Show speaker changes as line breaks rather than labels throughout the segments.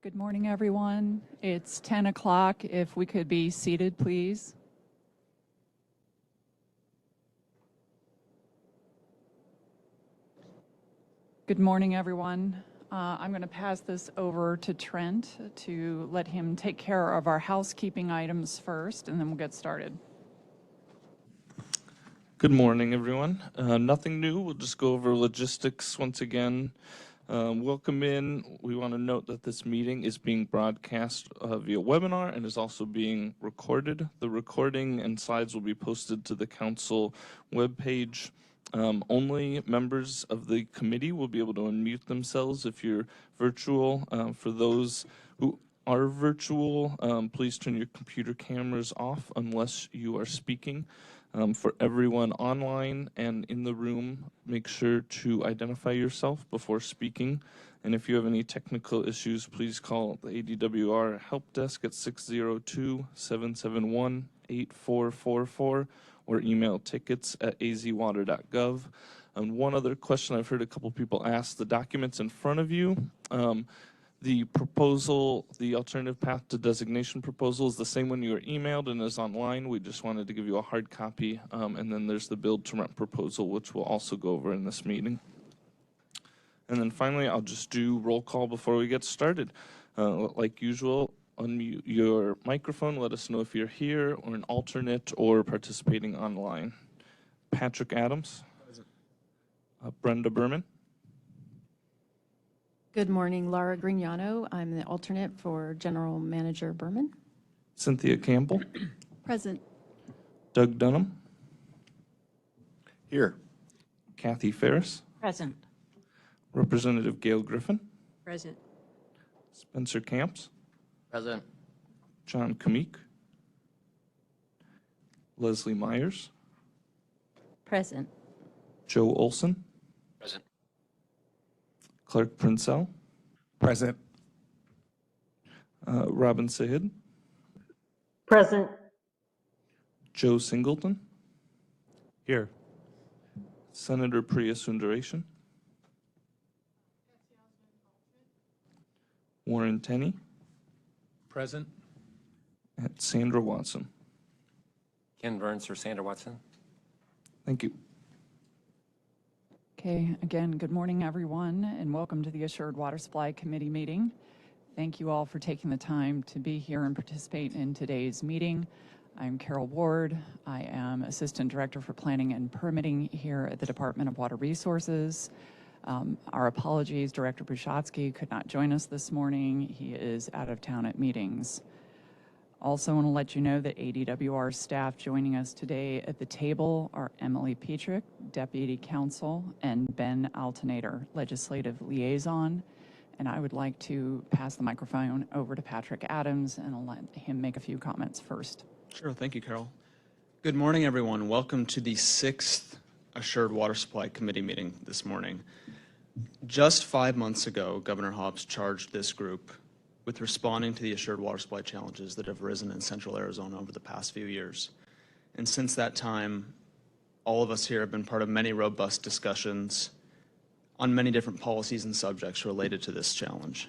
Good morning, everyone. It's 10 o'clock. If we could be seated, please. Good morning, everyone. I'm going to pass this over to Trent to let him take care of our housekeeping items first, and then we'll get started.
Good morning, everyone. Nothing new. We'll just go over logistics once again. Welcome in. We want to note that this meeting is being broadcast via webinar and is also being recorded. The recording and slides will be posted to the council webpage. Only members of the committee will be able to unmute themselves if you're virtual. For those who are virtual, please turn your computer cameras off unless you are speaking. For everyone online and in the room, make sure to identify yourself before speaking. And if you have any technical issues, please call the ADWR help desk at 602-771-8444 or email tickets@azwater.gov. And one other question I've heard a couple people ask, the documents in front of you, the proposal, the alternative path to designation proposal is the same one you were emailed and is online. We just wanted to give you a hard copy. And then there's the build to rent proposal, which we'll also go over in this meeting. And then finally, I'll just do roll call before we get started. Like usual, unmute your microphone. Let us know if you're here or an alternate or participating online. Patrick Adams. Brenda Berman.
Good morning, Laura Grignano. I'm the alternate for General Manager Berman.
Cynthia Campbell.
Present.
Doug Dunham.
Here.
Kathy Ferris.
Present.
Representative Gail Griffin.
Present.
Spencer Camps.
Present.
John Kamik. Leslie Myers.
Present.
Joe Olson.
Present.
Clark Princell.
Present.
Robin Sahid.
Present.
Joe Singleton.
Here.
Senator Priya Sundaresan. Warren Tenney.
Present.
And Sandra Watson.
Ken Burns or Sandra Watson.
Thank you.
Okay, again, good morning, everyone, and welcome to the Assured Water Supply Committee meeting. Thank you all for taking the time to be here and participate in today's meeting. I'm Carol Ward. I am Assistant Director for Planning and Permitting here at the Department of Water Resources. Our apologies, Director Bushatsky could not join us this morning. He is out of town at meetings. Also want to let you know that ADWR staff joining us today at the table are Emily Petrick, Deputy Counsel, and Ben Alternator, Legislative Liaison. And I would like to pass the microphone over to Patrick Adams and I'll let him make a few comments first.
Sure, thank you, Carol. Good morning, everyone. Welcome to the 6th Assured Water Supply Committee meeting this morning. Just 5 months ago, Governor Hobbs charged this group with responding to the assured water supply challenges that have arisen in central Arizona over the past few years. And since that time, all of us here have been part of many robust discussions on many different policies and subjects related to this challenge.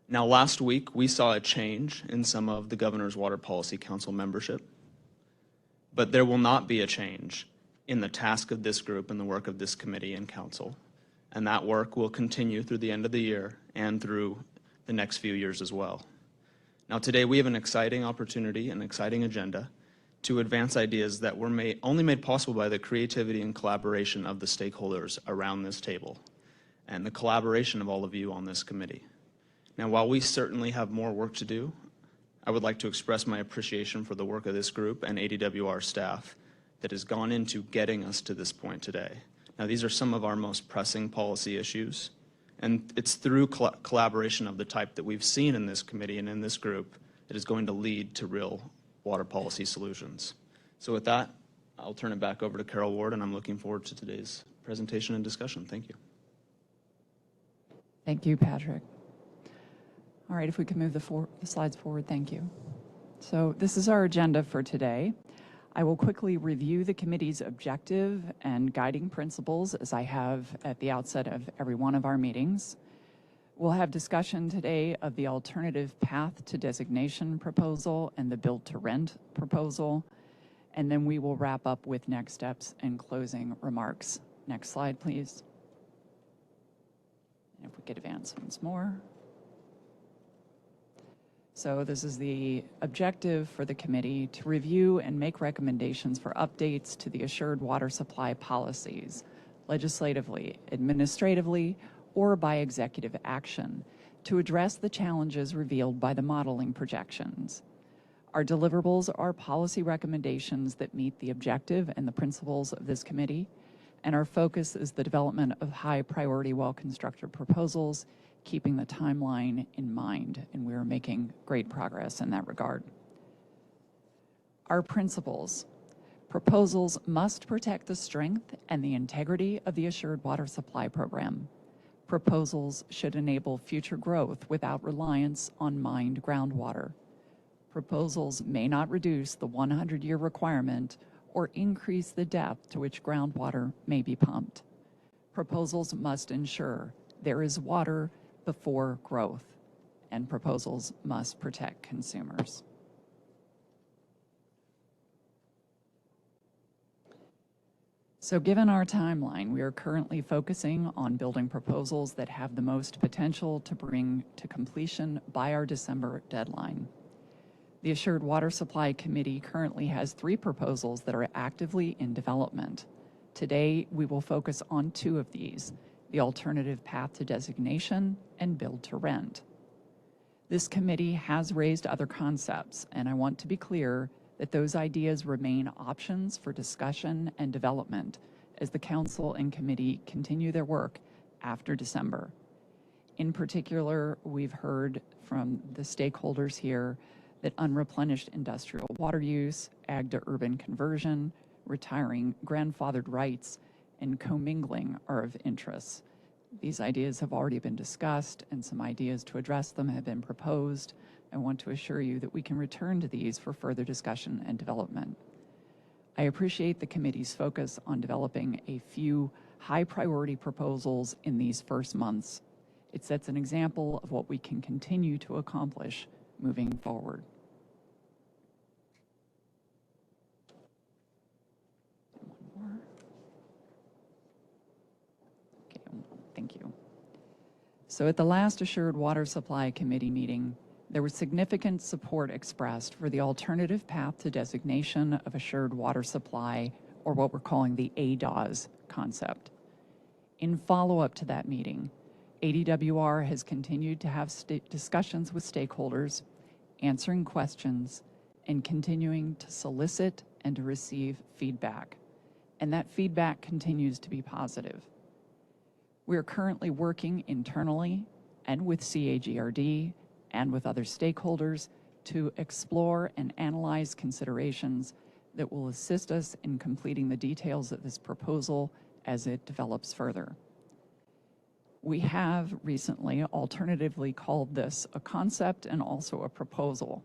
Now, last week, we saw a change in some of the Governor's Water Policy Council membership, but there will not be a change in the task of this group and the work of this committee and council. And that work will continue through the end of the year and through the next few years as well. Now today we have an exciting opportunity, an exciting agenda to advance ideas that were only made possible by the creativity and collaboration of the stakeholders around this table and the collaboration of all of you on this committee. Now while we certainly have more work to do, I would like to express my appreciation for the work of this group and ADWR staff that has gone into getting us to this point today. Now these are some of our most pressing policy issues. And it's through collaboration of the type that we've seen in this committee and in this group that is going to lead to real water policy solutions. So with that, I'll turn it back over to Carol Ward, and I'm looking forward to today's presentation and discussion. Thank you.
Thank you, Patrick. All right, if we can move the slides forward, thank you. So this is our agenda for today. I will quickly review the committee's objective and guiding principles as I have at the outset of every one of our meetings. We'll have discussion today of the alternative path to designation proposal and the build to rent proposal. And then we will wrap up with next steps and closing remarks. Next slide, please. And if we could advance once more. So this is the objective for the committee to review and make recommendations for updates to the assured water supply policies, legislatively, administratively, or by executive action to address the challenges revealed by the modeling projections. Our deliverables are policy recommendations that meet the objective and the principles of this committee, and our focus is the development of high-priority, well-constructed proposals, keeping the timeline in mind, and we are making great progress in that regard. Our principles. Proposals must protect the strength and the integrity of the Assured Water Supply Program. Proposals should enable future growth without reliance on mined groundwater. Proposals may not reduce the 100-year requirement or increase the depth to which groundwater may be pumped. Proposals must ensure there is water before growth, and proposals must protect consumers. So given our timeline, we are currently focusing on building proposals that have the most potential to bring to completion by our December deadline. The Assured Water Supply Committee currently has 3 proposals that are actively in development. Today, we will focus on 2 of these, the alternative path to designation and build to rent. This committee has raised other concepts, and I want to be clear that those ideas remain options for discussion and development as the council and committee continue their work after December. In particular, we've heard from the stakeholders here that unreplenished industrial water use, ag to urban conversion, retiring grandfathered rights, and commingling are of interest. These ideas have already been discussed, and some ideas to address them have been proposed. I want to assure you that we can return to these for further discussion and development. I appreciate the committee's focus on developing a few high-priority proposals in these first months. It sets an example of what we can continue to accomplish moving forward. One more. Okay, thank you. So at the last Assured Water Supply Committee meeting, there was significant support expressed for the alternative path to designation of assured water supply, or what we're calling the ADAS concept. In follow-up to that meeting, ADWR has continued to have discussions with stakeholders, answering questions, and continuing to solicit and to receive feedback. And that feedback continues to be positive. We are currently working internally and with CAGRD and with other stakeholders to explore and analyze considerations that will assist us in completing the details of this proposal as it develops further. We have recently alternatively called this a concept and also a proposal.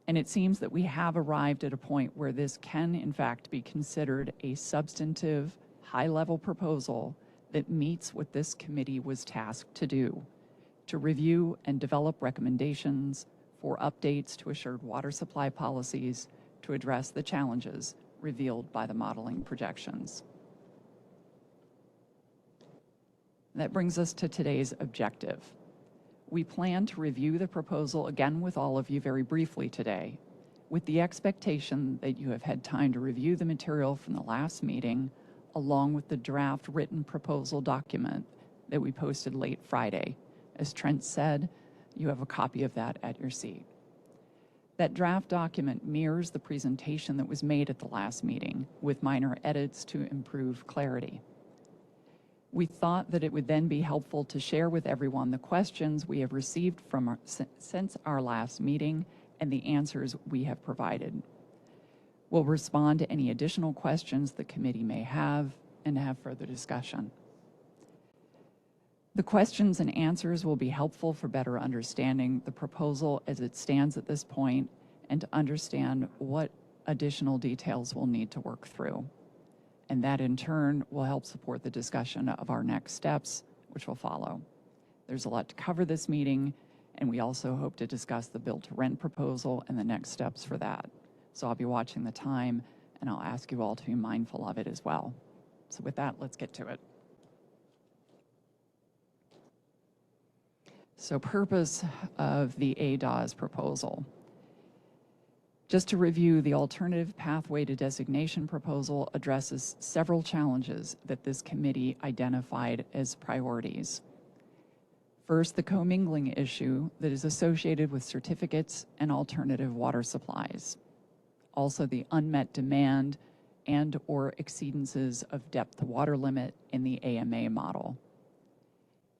And it seems that we have arrived at a point where this can, in fact, be considered a substantive, high-level proposal that meets what this committee was tasked to do, to review and develop recommendations for updates to assured water supply policies to address the challenges revealed by the modeling projections. That brings us to today's objective. We plan to review the proposal again with all of you very briefly today, with the expectation that you have had time to review the material from the last meeting, along with the draft written proposal document that we posted late Friday. As Trent said, you have a copy of that at your seat. That draft document mirrors the presentation that was made at the last meeting, with minor edits to improve clarity. We thought that it would then be helpful to share with everyone the questions we have received from since our last meeting and the answers we have provided. We'll respond to any additional questions the committee may have and have further discussion. The questions and answers will be helpful for better understanding the proposal as it stands at this point and to understand what additional details we'll need to work through. And that in turn will help support the discussion of our next steps, which will follow. There's a lot to cover this meeting, and we also hope to discuss the build-to-rent proposal and the next steps for that. So I'll be watching the time, and I'll ask you all to be mindful of it as well. So with that, let's get to it. So purpose of the ADOS proposal. Just to review, the alternative pathway to designation proposal addresses several challenges that this committee identified as priorities. First, the commingling issue that is associated with certificates and alternative water supplies. Also, the unmet demand and/or exceedances of depth to water limit in the AMA model.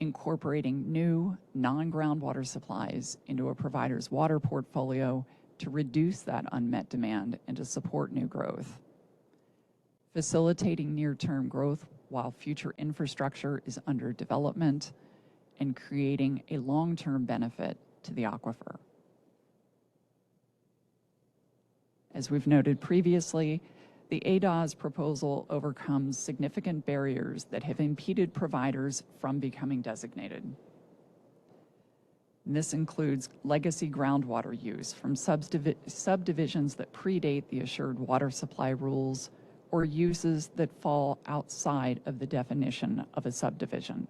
Incorporating new non-groundwater supplies into a provider's water portfolio to reduce that unmet demand and to support new growth. Facilitating near-term growth while future infrastructure is under development, and creating a long-term benefit to the aquifer. As we've noted previously, the ADOS proposal overcomes significant barriers that have impeded providers from becoming designated. And this includes legacy groundwater use from subdivisions that predate the assured water supply rules or uses that fall outside of the definition of a subdivision.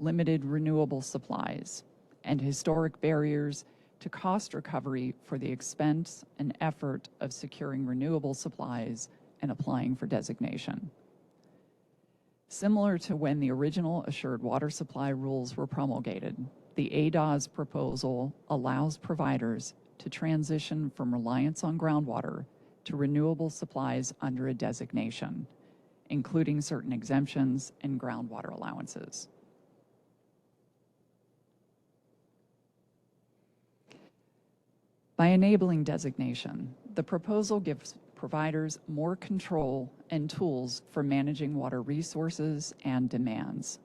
Limited renewable supplies and historic barriers to cost recovery for the expense and effort of securing renewable supplies and applying for designation. Similar to when the original assured water supply rules were promulgated, the ADOS proposal allows providers to transition from reliance on groundwater to renewable supplies under a designation, including certain exemptions and groundwater allowances. By enabling designation, the proposal gives providers more control and tools for managing water resources and demands.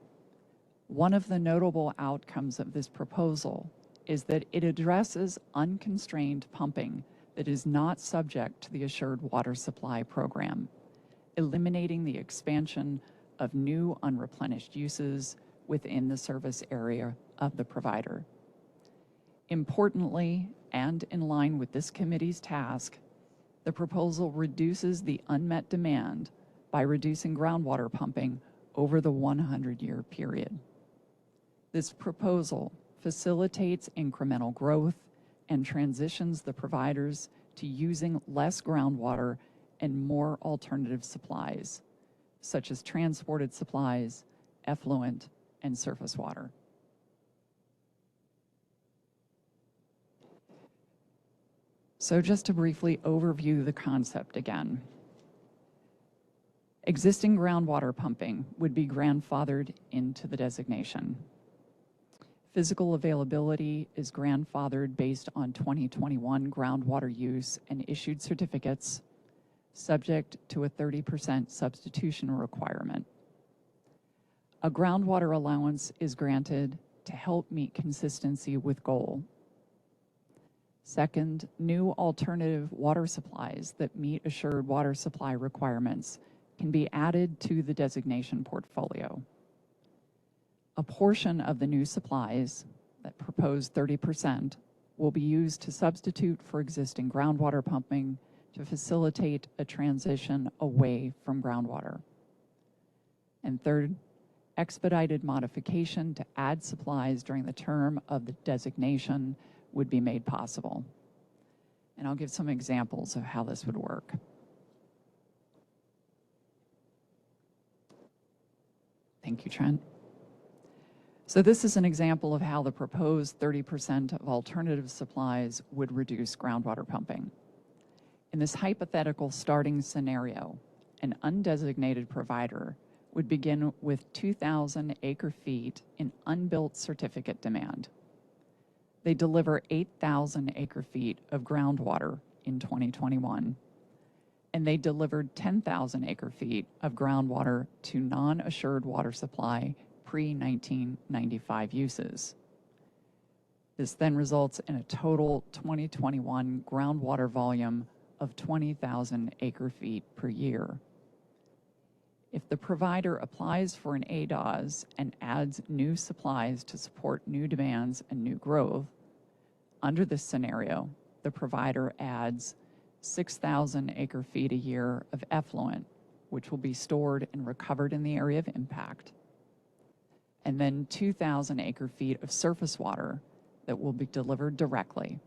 One of the notable outcomes of this proposal is that it addresses unconstrained pumping that is not subject to the Assured Water Supply Program, eliminating the expansion of new unreplenished uses within the service area of the provider. Importantly, and in line with this committee's task, the proposal reduces the unmet demand by reducing groundwater pumping over the 100-year period. This proposal facilitates incremental growth and transitions the providers to using less groundwater and more alternative supplies, such as transported supplies, effluent, and surface water. So just to briefly overview the concept again. Existing groundwater pumping would be grandfathered into the designation. Physical availability is grandfathered based on 2021 groundwater use and issued certificates, subject to a 30% substitution requirement. A groundwater allowance is granted to help meet consistency with goal. Second, new alternative water supplies that meet assured water supply requirements can be added to the designation portfolio. A portion of the new supplies, that proposed 30%, will be used to substitute for existing groundwater pumping to facilitate a transition away from groundwater. And third, expedited modification to add supplies during the term of the designation would be made possible. And I'll give some examples of how this would work. Thank you, Trent. So this is an example of how the proposed 30% of alternative supplies would reduce groundwater pumping. In this hypothetical starting scenario, an undesignated provider would begin with 2,000 acre-feet in unbuilt certificate demand. They deliver 8,000 acre-feet of groundwater in 2021, and they delivered 10,000 acre-feet of groundwater to non-assured water supply pre-1995 uses. This then results in a total 2021 groundwater volume of 20,000 acre-feet per year. If the provider applies for an ADAS and adds new supplies to support new demands and new growth, under this scenario, the provider adds 6,000 acre-feet a year of effluent, which will be stored and recovered in the area of impact, and then 2,000 acre-feet of surface water that will be delivered directly.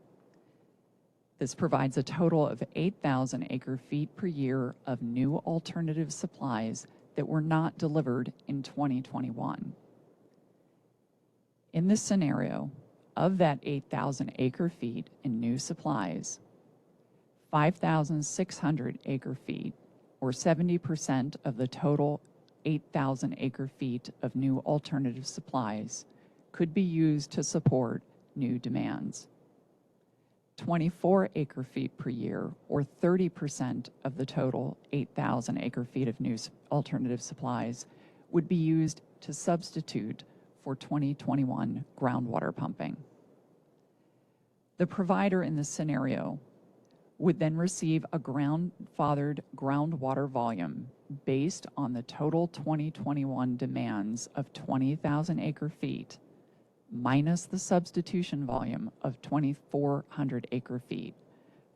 This provides a total of 8,000 acre-feet per year of new alternative supplies that were not delivered in 2021. In this scenario, of that 8,000 acre-feet in new supplies, 5,600 acre-feet, or 70% of the total 8,000 acre-feet of new alternative supplies, could be used to support new demands. 24 acre-feet per year, or 30% of the total 8,000 acre-feet of new alternative supplies, would be used to substitute for 2021 groundwater pumping. The provider in this scenario would then receive a grandfathered groundwater volume based on the total 2021 demands of 20,000 acre-feet minus the substitution volume of 2,400 acre-feet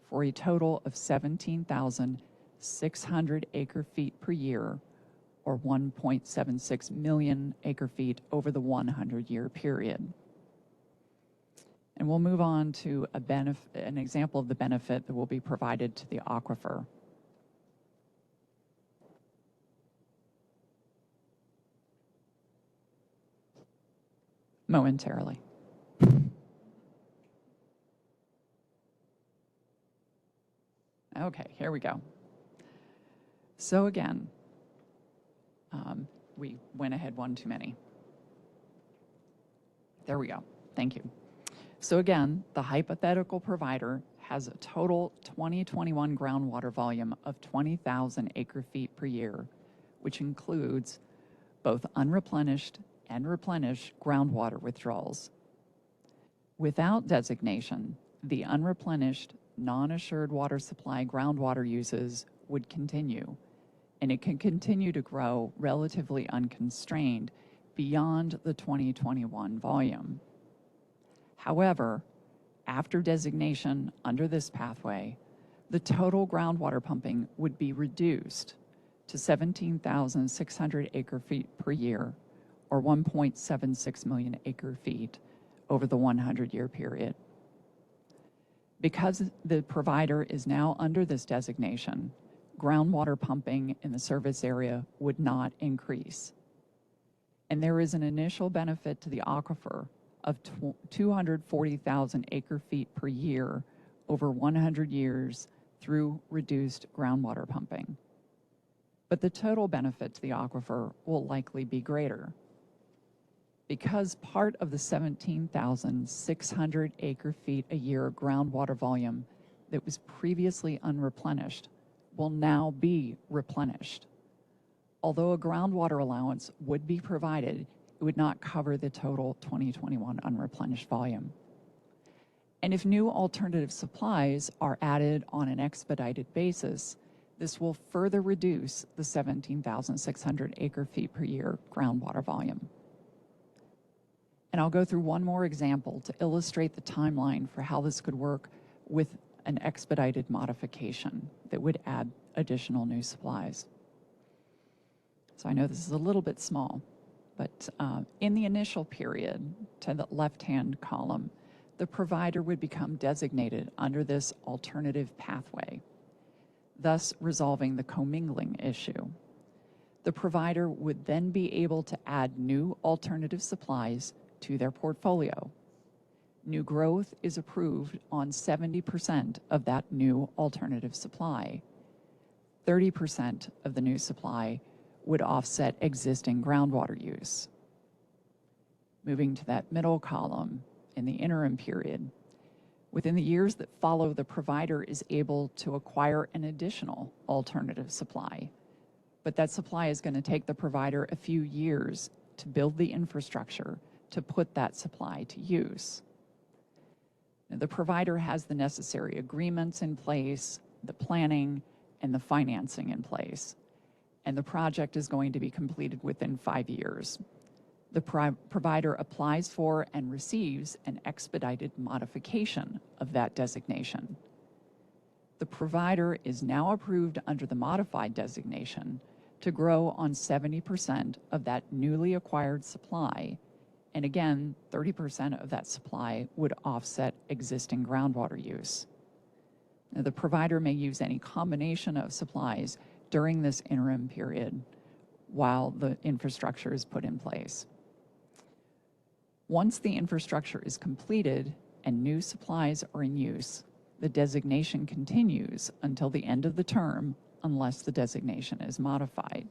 for a total of 17,600 acre-feet per year, or 1.76 million acre-feet over the 100-year period. And we'll move on to an example of the benefit that will be provided to the aquifer. Momentarily. Okay, here we go. So again, we went ahead one too many. There we go. Thank you. So again, the hypothetical provider has a total 2021 groundwater volume of 20,000 acre-feet per year, which includes both unreplenished and replenished groundwater withdrawals. Without designation, the unreplenished, non-assured water supply groundwater uses would continue, and it can continue to grow relatively unconstrained beyond the 2021 volume. However, after designation under this pathway, the total groundwater pumping would be reduced to 17,600 acre-feet per year, or 1.76 million acre-feet over the 100-year period. Because the provider is now under this designation, groundwater pumping in the service area would not increase. And there is an initial benefit to the aquifer of 240,000 acre-feet per year over 100 years through reduced groundwater pumping. But the total benefit to the aquifer will likely be greater, because part of the 17,600 acre-feet a year groundwater volume that was previously unreplenished will now be replenished. Although a groundwater allowance would be provided, it would not cover the total 2021 unreplenished volume. And if new alternative supplies are added on an expedited basis, this will further reduce the 17,600 acre-feet per year groundwater volume. And I'll go through one more example to illustrate the timeline for how this could work with an expedited modification that would add additional new supplies. So I know this is a little bit small, but in the initial period, to the left-hand column, the provider would become designated under this alternative pathway, thus resolving the commingling issue. The provider would then be able to add new alternative supplies to their portfolio. New growth is approved on 70% of that new alternative supply. 30% of the new supply would offset existing groundwater use. Moving to that middle column, in the interim period, within the years that follow, the provider is able to acquire an additional alternative supply. But that supply is going to take the provider a few years to build the infrastructure to put that supply to use. Now, the provider has the necessary agreements in place, the planning, and the financing in place. and the project is going to be completed within 5 years. The provider applies for and receives an expedited modification of that designation. The provider is now approved under the modified designation to grow on 70% of that newly acquired supply, and again, 30% of that supply would offset existing groundwater use. Now, the provider may use any combination of supplies during this interim period while the infrastructure is put in place. Once the infrastructure is completed and new supplies are in use, the designation continues until the end of the term unless the designation is modified.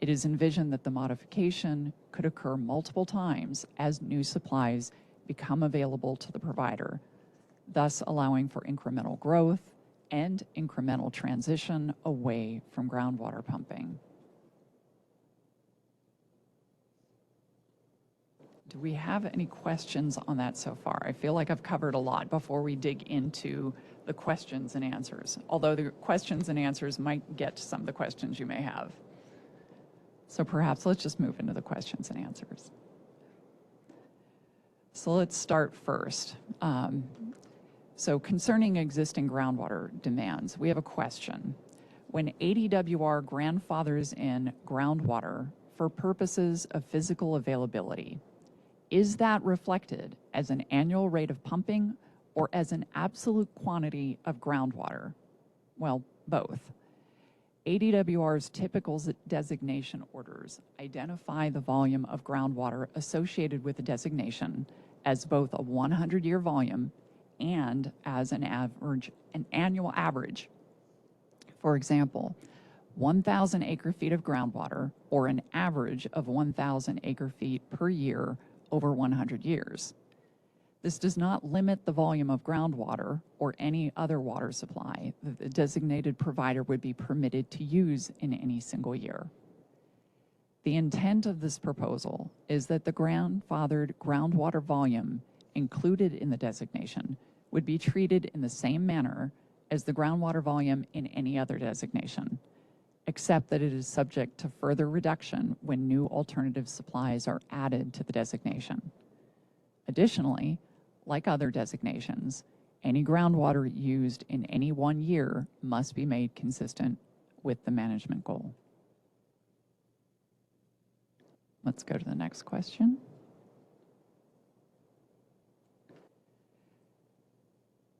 It is envisioned that the modification could occur multiple times as new supplies become available to the provider, thus allowing for incremental growth and incremental transition away from groundwater pumping. Do we have any questions on that so far? I feel like I've covered a lot before we dig into the questions and answers, although the questions and answers might get to some of the questions you may have. So perhaps let's just move into the questions and answers. So let's start first. So concerning existing groundwater demands, we have a question. When ADWR grandfathers in groundwater for purposes of physical availability, is that reflected as an annual rate of pumping or as an absolute quantity of groundwater? Well, both. ADWR's typical designation orders identify the volume of groundwater associated with the designation as both a 100-year volume and as an annual average. For example, 1,000 acre-feet of groundwater, or an average of 1,000 acre-feet per year over 100 years. This does not limit the volume of groundwater or any other water supply that the designated provider would be permitted to use in any single year. The intent of this proposal is that the grandfathered groundwater volume included in the designation would be treated in the same manner as the groundwater volume in any other designation, except that it is subject to further reduction when new alternative supplies are added to the designation. Additionally, like other designations, any groundwater used in any 1 year must be made consistent with the management goal. Let's go to the next question.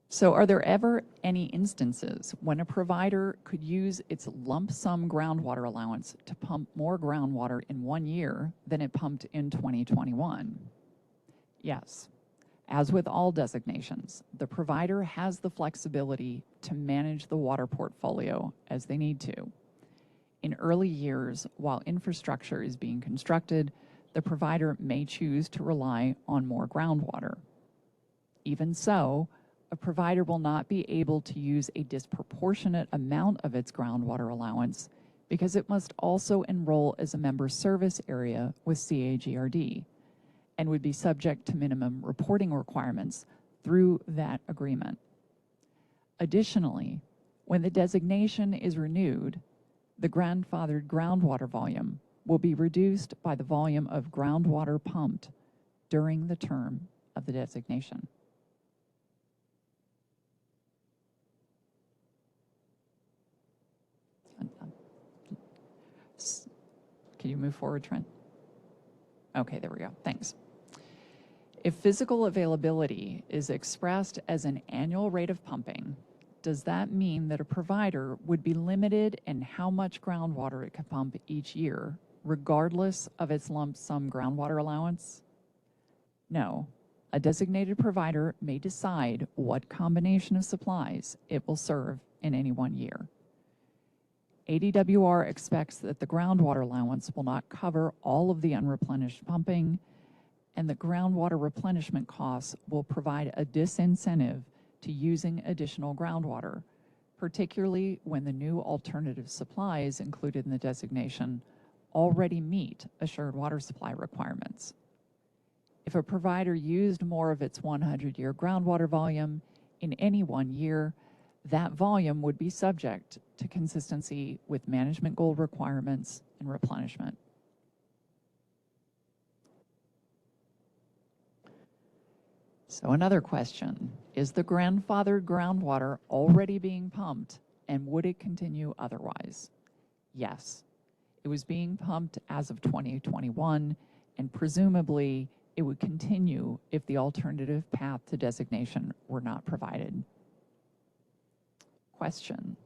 So are there ever any instances when a provider could use its lump sum groundwater allowance to pump more groundwater in 1 year than it pumped in 2021? Yes. As with all designations, the provider has the flexibility to manage the water portfolio as they need to. In early years, while infrastructure is being constructed, the provider may choose to rely on more groundwater. Even so, a provider will not be able to use a disproportionate amount of its groundwater allowance because it must also enroll as a member service area with CAGRD and would be subject to minimum reporting requirements through that agreement. Additionally, when the designation is renewed, the grandfathered groundwater volume will be reduced by the volume of groundwater pumped during the term of the designation. Can you move forward, Trent? Okay, there we go. Thanks. If physical availability is expressed as an annual rate of pumping, does that mean that a provider would be limited in how much groundwater it could pump each year, regardless of its lump sum groundwater allowance? No. A designated provider may decide what combination of supplies it will serve in any 1 year. ADWR expects that the groundwater allowance will not cover all of the unreplenished pumping, and the groundwater replenishment costs will provide a disincentive to using additional groundwater, particularly when the new alternative supplies included in the designation already meet assured water supply requirements. If a provider used more of its 100-year groundwater volume in any 1 year, that volume would be subject to consistency with management goal requirements and replenishment. So another question, is the grandfathered groundwater already being pumped, and would it continue otherwise? Yes, it was being pumped as of 2021, and presumably it would continue if the alternative path to designation were not provided. Question,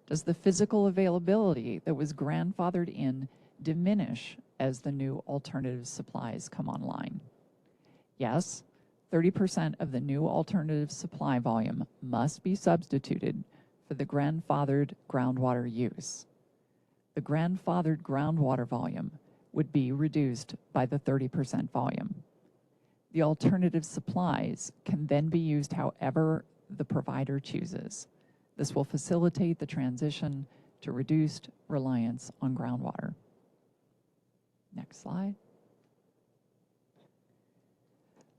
does the physical availability that was grandfathered in diminish as the new alternative supplies come online? Yes, 30% of the new alternative supply volume must be substituted for the grandfathered groundwater use. The grandfathered groundwater volume would be reduced by the 30% volume. The alternative supplies can then be used however the provider chooses. This will facilitate the transition to reduced reliance on groundwater. Next slide.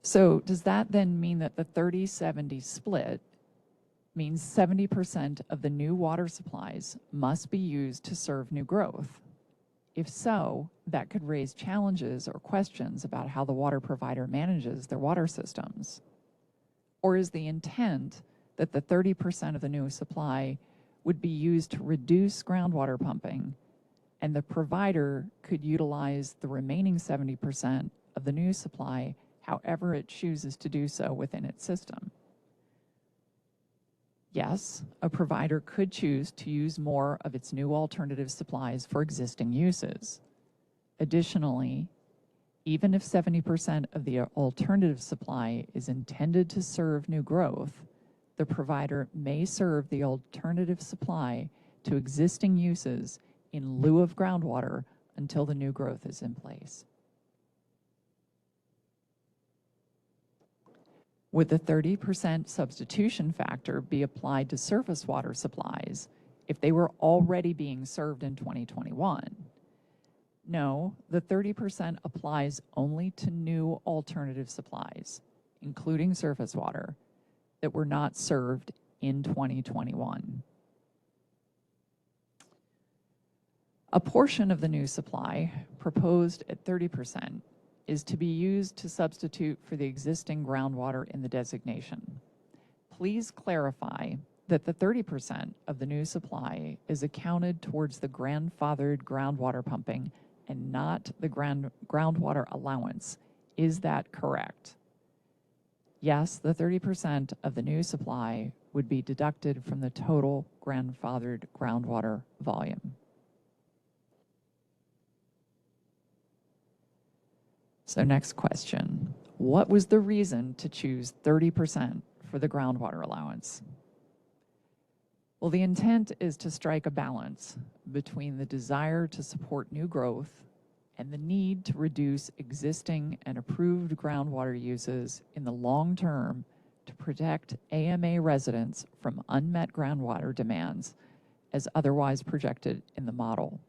So does that then mean that the 30-70 split means 70% of the new water supplies must be used to serve new growth? If so, that could raise challenges or questions about how the water provider manages their water systems. Or is the intent that the 30% of the new supply would be used to reduce groundwater pumping, and the provider could utilize the remaining 70% of the new supply however it chooses to do so within its system? Yes, a provider could choose to use more of its new alternative supplies for existing uses. Additionally, even if 70% of the alternative supply is intended to serve new growth, the provider may serve the alternative supply to existing uses in lieu of groundwater until the new growth is in place. Would the 30% substitution factor be applied to surface water supplies if they were already being served in 2021? No, the 30% applies only to new alternative supplies, including surface water, that were not served in 2021. A portion of the new supply, proposed at 30%, is to be used to substitute for the existing groundwater in the designation. Please clarify that the 30% of the new supply is accounted towards the grandfathered groundwater pumping and not the groundwater allowance. Is that correct? Yes, the 30% of the new supply would be deducted from the total grandfathered groundwater volume. So next question, what was the reason to choose 30% for the groundwater allowance? Well, the intent is to strike a balance between the desire to support new growth and the need to reduce existing and approved groundwater uses in the long term to protect AMA residents from unmet groundwater demands as otherwise projected in the model.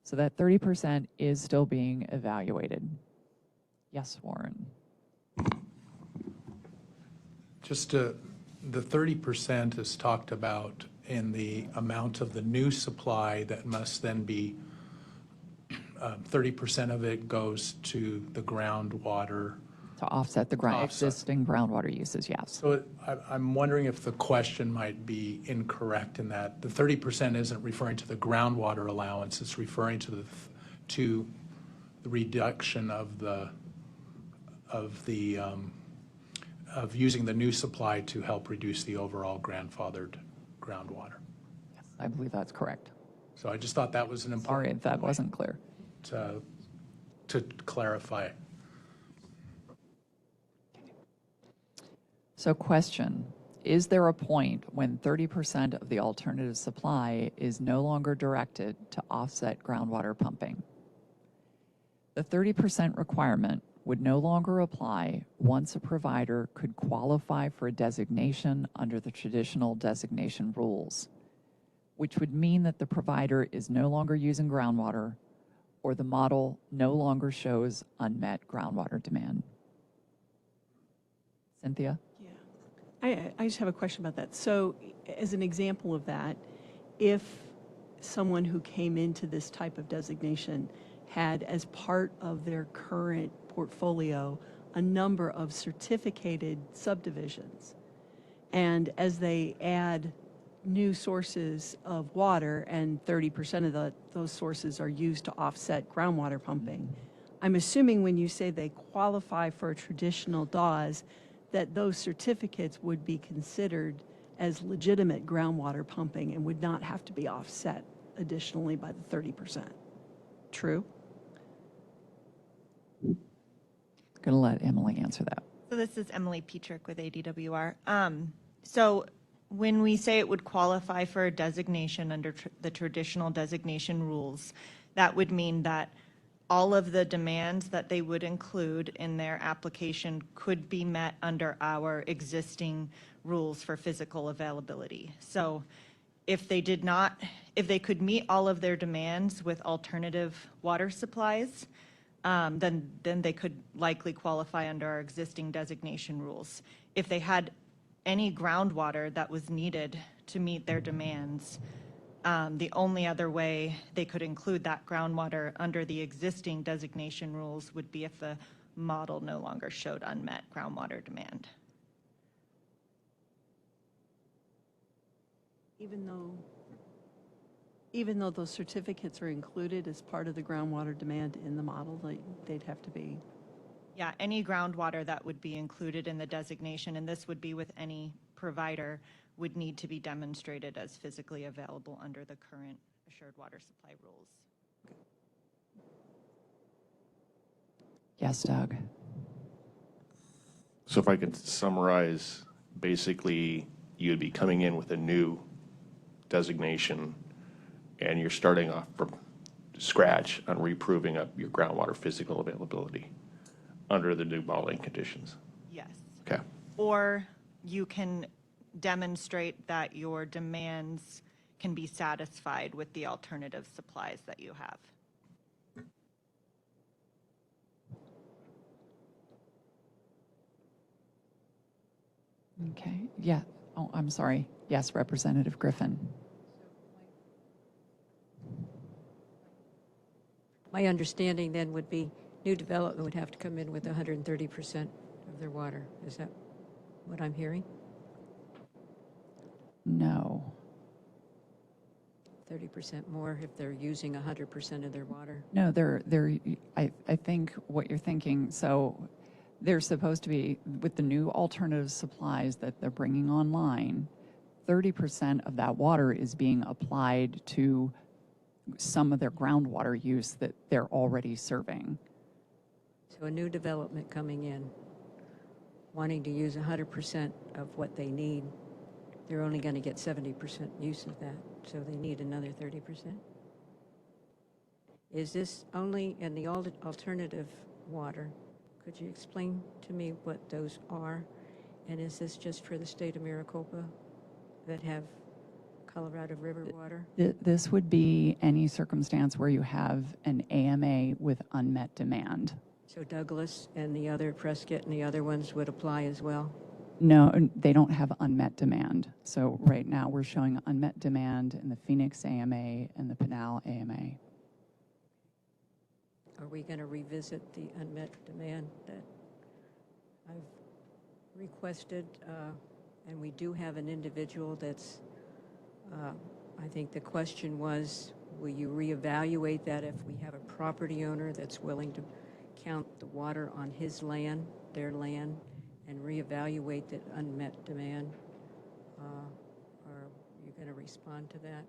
So that 30% is still being evaluated. Yes, Warren.
Just the 30% is talked about in the amount of the new supply that must then be, 30% of it goes to the groundwater.
To offset the existing groundwater uses, yes.
So I'm wondering if the question might be incorrect in that the 30% isn't referring to the groundwater allowance, it's referring to the reduction of using the new supply to help reduce the overall grandfathered groundwater.
Yes, I believe that's correct.
So I just thought that was an important
Sorry if that wasn't clear.
to clarify.
So question, is there a point when 30% of the alternative supply is no longer directed to offset groundwater pumping? The 30% requirement would no longer apply once a provider could qualify for a designation under the traditional designation rules, which would mean that the provider is no longer using groundwater or the model no longer shows unmet groundwater demand. Cynthia?
I just have a question about that. So as an example of that, if someone who came into this type of designation had as part of their current portfolio a number of certificated subdivisions, and as they add new sources of water and 30% of those sources are used to offset groundwater pumping, I'm assuming when you say they qualify for a traditional DAWS, that those certificates would be considered as legitimate groundwater pumping and would not have to be offset additionally by the 30%. True?
Going to let Emily answer that.
So this is Emily Petrick with ADWR. So when we say it would qualify for a designation under the traditional designation rules, that would mean that all of the demands that they would include in their application could be met under our existing rules for physical availability. So if they could meet all of their demands with alternative water supplies, then they could likely qualify under our existing designation rules. If they had any groundwater that was needed to meet their demands, the only other way they could include that groundwater under the existing designation rules would be if the model no longer showed unmet groundwater demand.
Even though those certificates are included as part of the groundwater demand in the model, they'd have to be.
Yeah, any groundwater that would be included in the designation, and this would be with any provider, would need to be demonstrated as physically available under the current assured water supply rules.
Yes, Doug.
So if I could summarize, basically you'd be coming in with a new designation and you're starting off from scratch on reproving up your groundwater physical availability under the new modeling conditions.
Yes.
Okay.
Or you can demonstrate that your demands can be satisfied with the alternative supplies that you have.
Okay. Yeah. Oh, I'm sorry. Yes, Representative Griffin.
My understanding then would be new development would have to come in with 130% of their water. Is that what I'm hearing?
No.
30% more if they're using 100% of their water.
No, I think what you're thinking, so they're supposed to be, with the new alternative supplies that they're bringing online, 30% of that water is being applied to some of their groundwater use that they're already serving.
So a new development coming in, wanting to use 100% of what they need, they're only going to get 70% use of that, so they need another 30%. Is this only in the alternative water? Could you explain to me what those are? And is this just for the state of Maricopa that have Colorado River water?
This would be any circumstance where you have an AMA with unmet demand.
So Douglas and the other, Prescott and the other ones would apply as well?
No, they don't have unmet demand. So right now we're showing unmet demand in the Phoenix AMA and the Pinal AMA.
Are we going to revisit the unmet demand that I've requested? And we do have an individual that's, I think the question was, will you reevaluate that if we have a property owner that's willing to count the water on his land, their land, and reevaluate that unmet demand? Are you going to respond to that?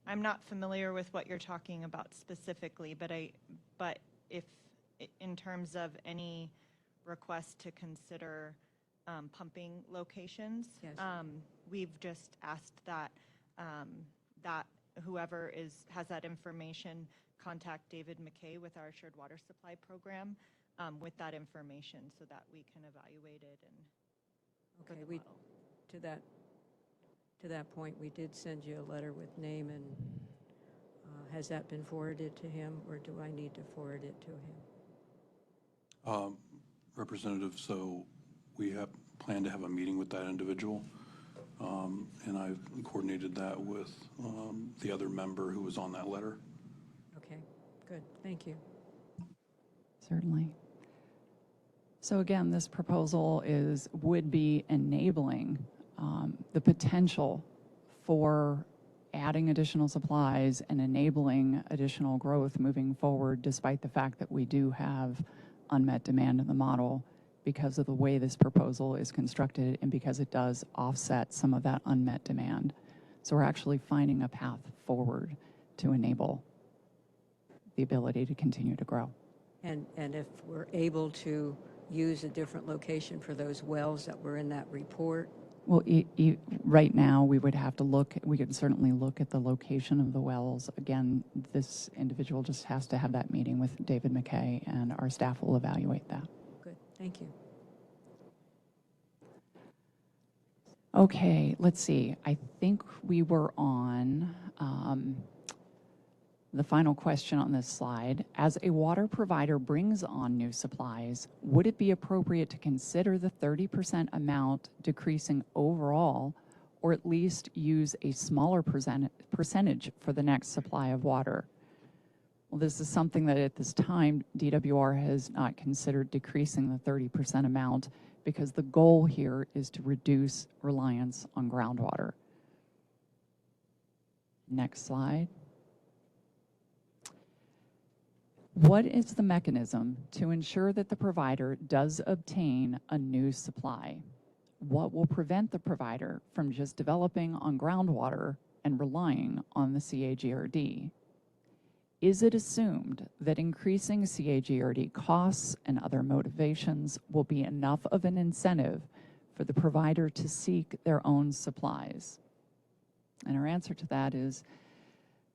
I'm not familiar with what you're talking about specifically, but if in terms of any request to consider pumping locations,
Yes.
We've just asked that that whoever has that information contact David McKay with our Assured Water Supply Program with that information so that we can evaluate it and
Okay,
put the model.
To that point, we did send you a letter with name, and has that been forwarded to him, or do I need to forward it to him?
representative, so we have planned to have a meeting with that individual. And I've coordinated that with the other member who was on that letter.
Okay, good, thank you.
Certainly. So again, this proposal would be enabling the potential for adding additional supplies and enabling additional growth moving forward, despite the fact that we do have unmet demand in the model because of the way this proposal is constructed and because it does offset some of that unmet demand. So we're actually finding a path forward to enable the ability to continue to grow.
And if we're able to use a different location for those wells that were in that report,
Well, right now, we would have to we could certainly look at the location of the wells. Again, this individual just has to have that meeting with David McKay, and our staff will evaluate that.
good, thank you.
Okay, let's see. I think we were on the final question on this slide. As a water provider brings on new supplies, would it be appropriate to consider the 30% amount decreasing overall, or at least use a smaller percentage for the next supply of water? Well, this is something that at this time, DWR has not considered decreasing the 30% amount because the goal here is to reduce reliance on groundwater. Next slide. What is the mechanism to ensure that the provider does obtain a new supply? What will prevent the provider from just developing on groundwater and relying on the CAGRD? Is it assumed that increasing CAGRD costs and other motivations will be enough of an incentive for the provider to seek their own supplies? And our answer to that is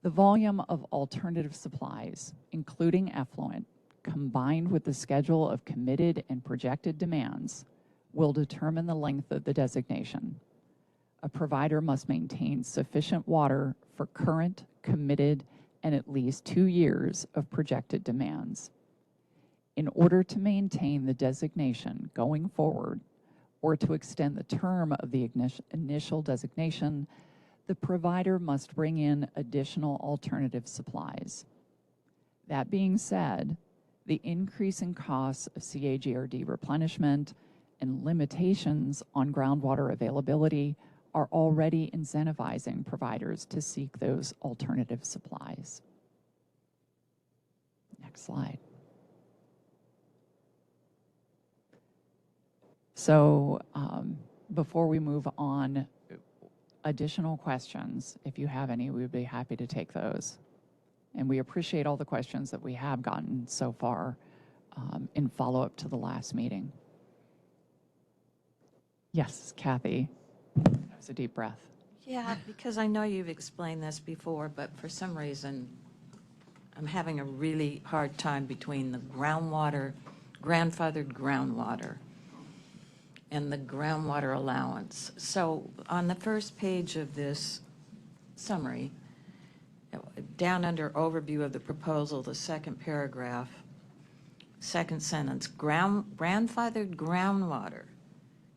the volume of alternative supplies, including effluent, combined with the schedule of committed and projected demands, will determine the length of the designation. A provider must maintain sufficient water for current, committed, and at least 2 years of projected demands. In order to maintain the designation going forward, or to extend the term of the initial designation, the provider must bring in additional alternative supplies. That being said, the increasing costs of CAGRD replenishment and limitations on groundwater availability are already incentivizing providers to seek those alternative supplies. Next slide. So before we move on, additional questions, if you have any, we would be happy to take those. And we appreciate all the questions that we have gotten so far in follow-up to the last meeting. Yes, Kathy. That was a deep breath.
Yeah, because I know you've explained this before, but for some reason, I'm having a really hard time between the grandfathered groundwater, and the groundwater allowance. So on the first page of this summary, down under overview of the proposal, the second paragraph, second sentence, grandfathered groundwater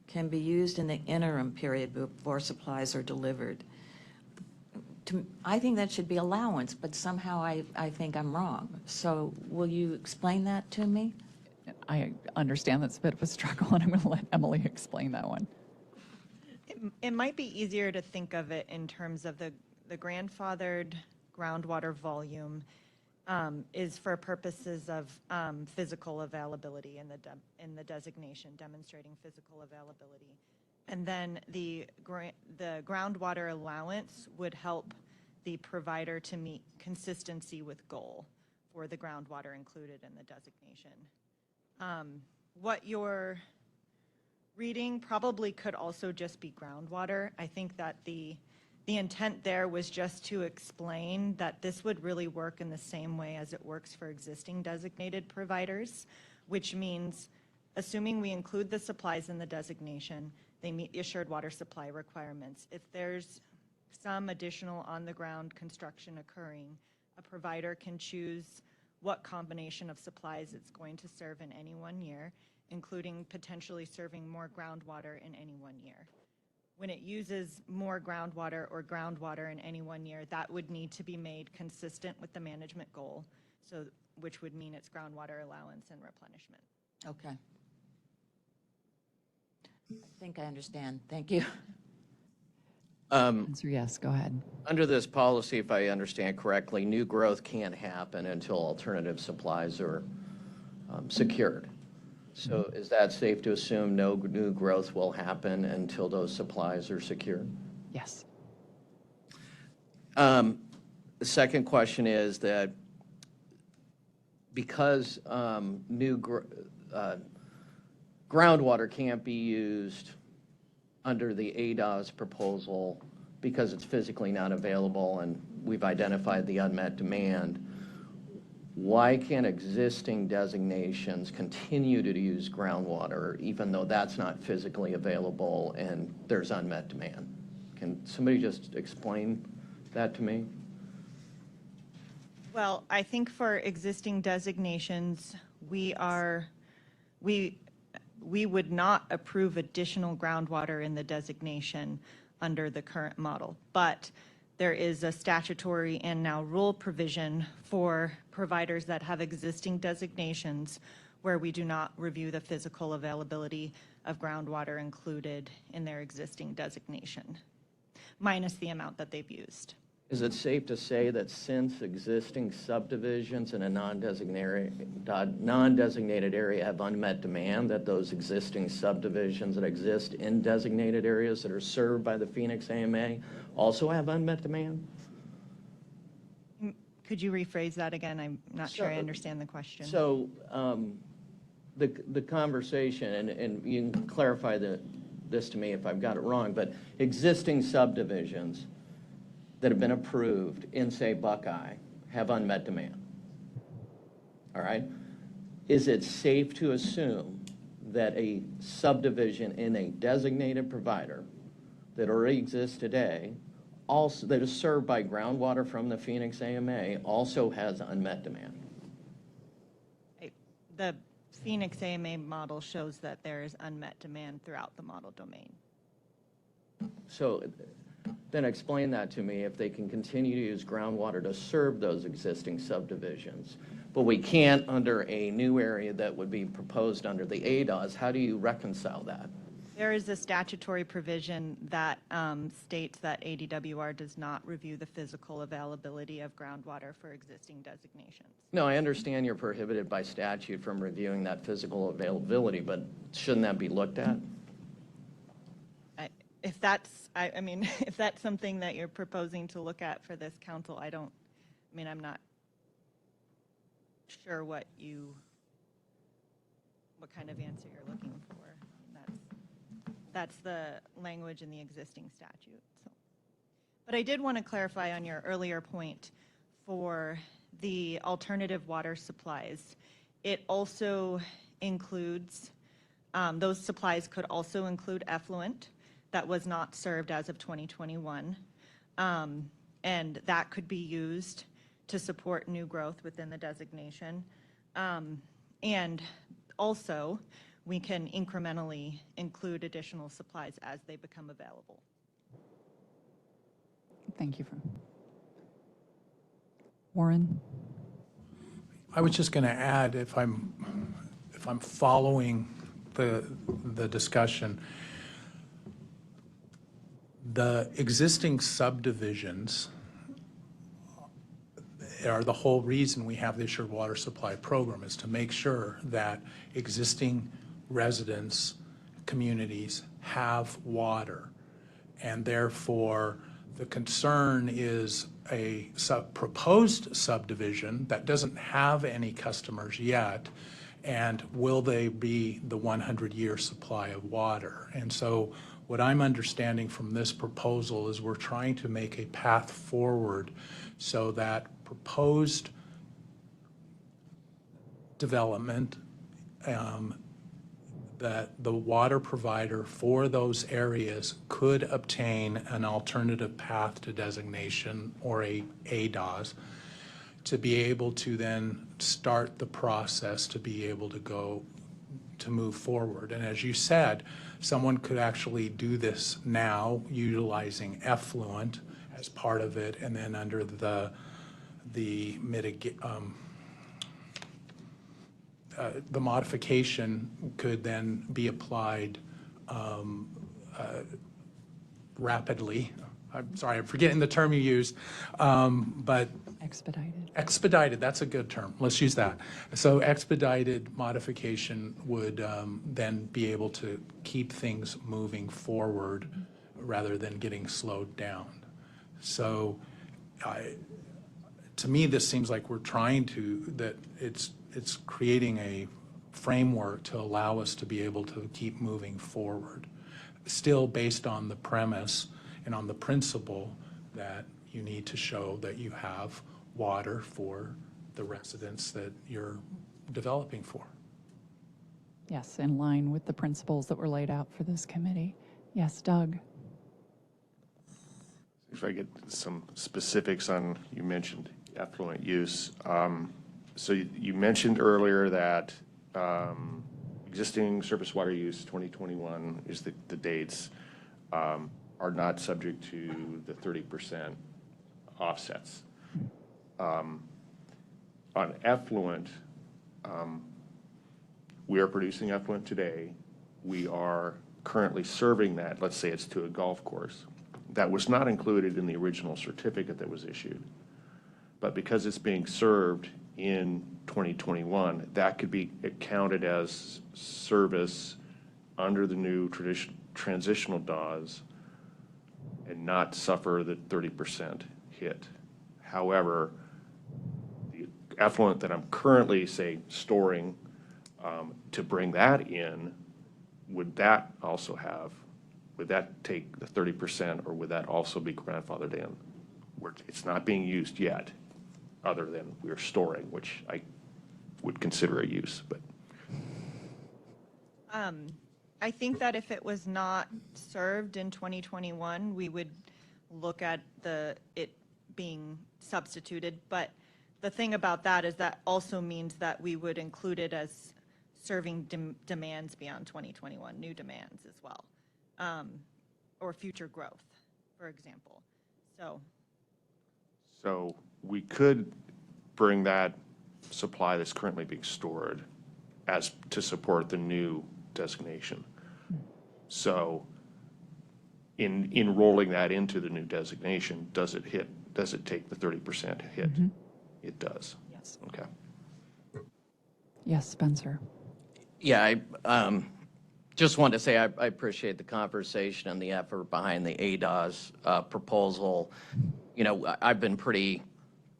can be used in the interim period before supplies are delivered. I think that should be allowance, but somehow I think I'm wrong. So will you explain that to me?
I understand that's a bit of a struggle, and I'm going to let Emily explain that one.
It might be easier to think of it in terms of the grandfathered groundwater volume is for purposes of physical availability in the designation, demonstrating physical availability. And then the groundwater allowance would help the provider to meet consistency with goal for the groundwater included in the designation. What you're reading probably could also just be groundwater. I think that the intent there was just to explain that this would really work in the same way as it works for existing designated providers, which means assuming we include the supplies in the designation, they meet the assured water supply requirements. If there's some additional on-the-ground construction occurring, a provider can choose what combination of supplies it's going to serve in any one year, including potentially serving more groundwater in any one year. When it uses more groundwater or groundwater in any one year, that would need to be made consistent with the management goal, so which would mean it's groundwater allowance and replenishment.
Okay. I think I understand. Thank you.
Answer yes, go ahead.
Under this policy, if I understand correctly, new growth can't happen until alternative supplies are secured. So is that safe to assume no new growth will happen until those supplies are secured?
Yes.
The second question is that because groundwater can't be used under the ADOS proposal because it's physically not available and we've identified the unmet demand, why can't existing designations continue to use groundwater even though that's not physically available and there's unmet demand? Can somebody just explain that to me?
Well, I think for existing designations, we would not approve additional groundwater in the designation under the current model. But there is a statutory and now rule provision for providers that have existing designations where we do not review the physical availability of groundwater included in their existing designation, minus the amount that they've used.
Is it safe to say that since existing subdivisions in a non-designated area have unmet demand, that those existing subdivisions that exist in designated areas that are served by the Phoenix AMA also have unmet demand?
Could you rephrase that again? I'm not sure I understand the question.
So the conversation, and you can clarify this to me if I've got it wrong, but existing subdivisions that have been approved in, say, Buckeye, have unmet demand. All right? Is it safe to assume that a subdivision in a designated provider that already exists today, also that is served by groundwater from the Phoenix AMA, also has unmet demand?
The Phoenix AMA model shows that there is unmet demand throughout the model domain.
So then explain that to me. If they can continue to use groundwater to serve those existing subdivisions, but we can't under a new area that would be proposed under the ADOS, how do you reconcile that?
There is a statutory provision that states that ADWR does not review the physical availability of groundwater for existing designations.
No, I understand you're prohibited by statute from reviewing that physical availability, but shouldn't that be looked at?
If that's, I mean, if that's something that you're proposing to look at for this council, I'm not sure what kind of answer you're looking for. That's the language in the existing statute. So. But I did want to clarify on your earlier point for the alternative water supplies. It also includes, those supplies could also include effluent that was not served as of 2021. And that could be used to support new growth within the designation. And also, we can incrementally include additional supplies as they become available.
Thank you. Warren?
I was just going to add, if I'm following the discussion, the existing subdivisions are the whole reason we have the Assured Water Supply Program, is to make sure that existing residents, communities have water. And therefore, the concern is a proposed subdivision that doesn't have any customers yet, and will they be the 100-year supply of water? And so what I'm understanding from this proposal is we're trying to make a path forward so that proposed development, that the water provider for those areas could obtain an alternative path to designation, or a ADOS, to be able to then start the process to be able to go to move forward. And as you said, someone could actually do this now utilizing effluent as part of it, and then under the modification could then be applied rapidly. I'm sorry, I'm forgetting the term you used, but expedited, that's a good term. Let's use that. So expedited modification would then be able to keep things moving forward rather than getting slowed down. So to me, this seems like we're trying to, that it's creating a framework to allow us to be able to keep moving forward, still based on the premise and on the principle that you need to show that you have water for the residents that you're developing for.
Yes, in line with the principles that were laid out for this committee. Yes, Doug.
If I get some specifics on, you mentioned effluent use. So you mentioned earlier that existing surface water use 2021 is the dates, are not subject to the 30% offsets. On effluent, we are producing effluent today. We are currently serving that, let's say it's to a golf course. That was not included in the original certificate that was issued. But because it's being served in 2021, that could be counted as service under the new transitional DAWs and not suffer the 30% hit. However, the effluent that I'm currently, say, storing to bring that in, would that take the 30%, or would that also be grandfathered in? It's not being used yet, other than we're storing, which I would consider a use, but.
I think that if it was not served in 2021, we would look at it being substituted. But the thing about that is that also means that we would include it as serving demands beyond 2021, new demands as well, or future growth, for example.
So we could bring that supply that's currently being stored as to support the new designation. So in rolling that into the new designation, does it take the 30% hit? Mm-hmm. It does.
Yes.
Okay.
Yes, Spencer.
Yeah, I just wanted to say I appreciate the conversation and the effort behind the ADAS proposal. You know, I've been pretty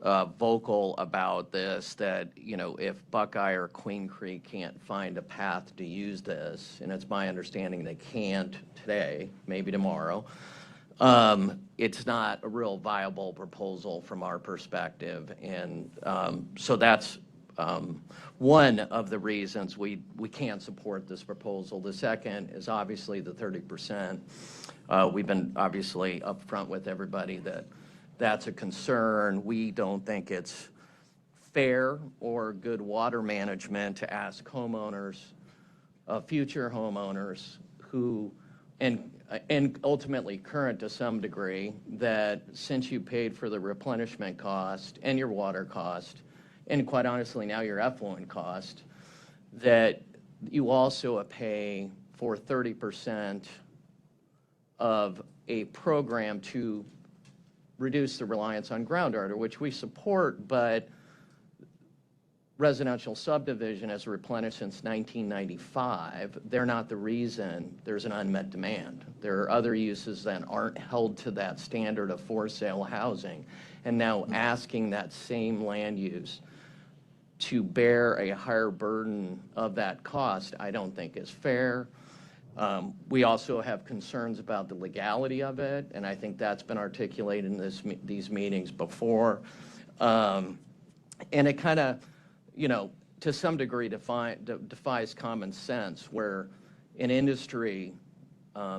vocal about this, that, you know, if Buckeye or Queen Creek can't find a path to use this, and it's my understanding they can't today, maybe tomorrow, it's not a real viable proposal from our perspective. And so that's one of the reasons we can't support this proposal. The second is obviously the 30%. We've been obviously upfront with everybody that that's a concern. We don't think it's fair or good water management to ask homeowners, future homeowners who, and ultimately current to some degree, that since you paid for the replenishment cost and your water cost, and quite honestly now your effluent cost, that you also pay for 30% of a program to reduce the reliance on groundwater, which we support, but residential subdivision has replenished since 1995. They're not the reason there's an unmet demand. There are other uses that aren't held to that standard of for sale housing. And now asking that same land use to bear a higher burden of that cost, I don't think is fair. We also have concerns about the legality of it, and I think that's been articulated in these meetings before. And it kind of, you know, to some degree defies common sense, where an industry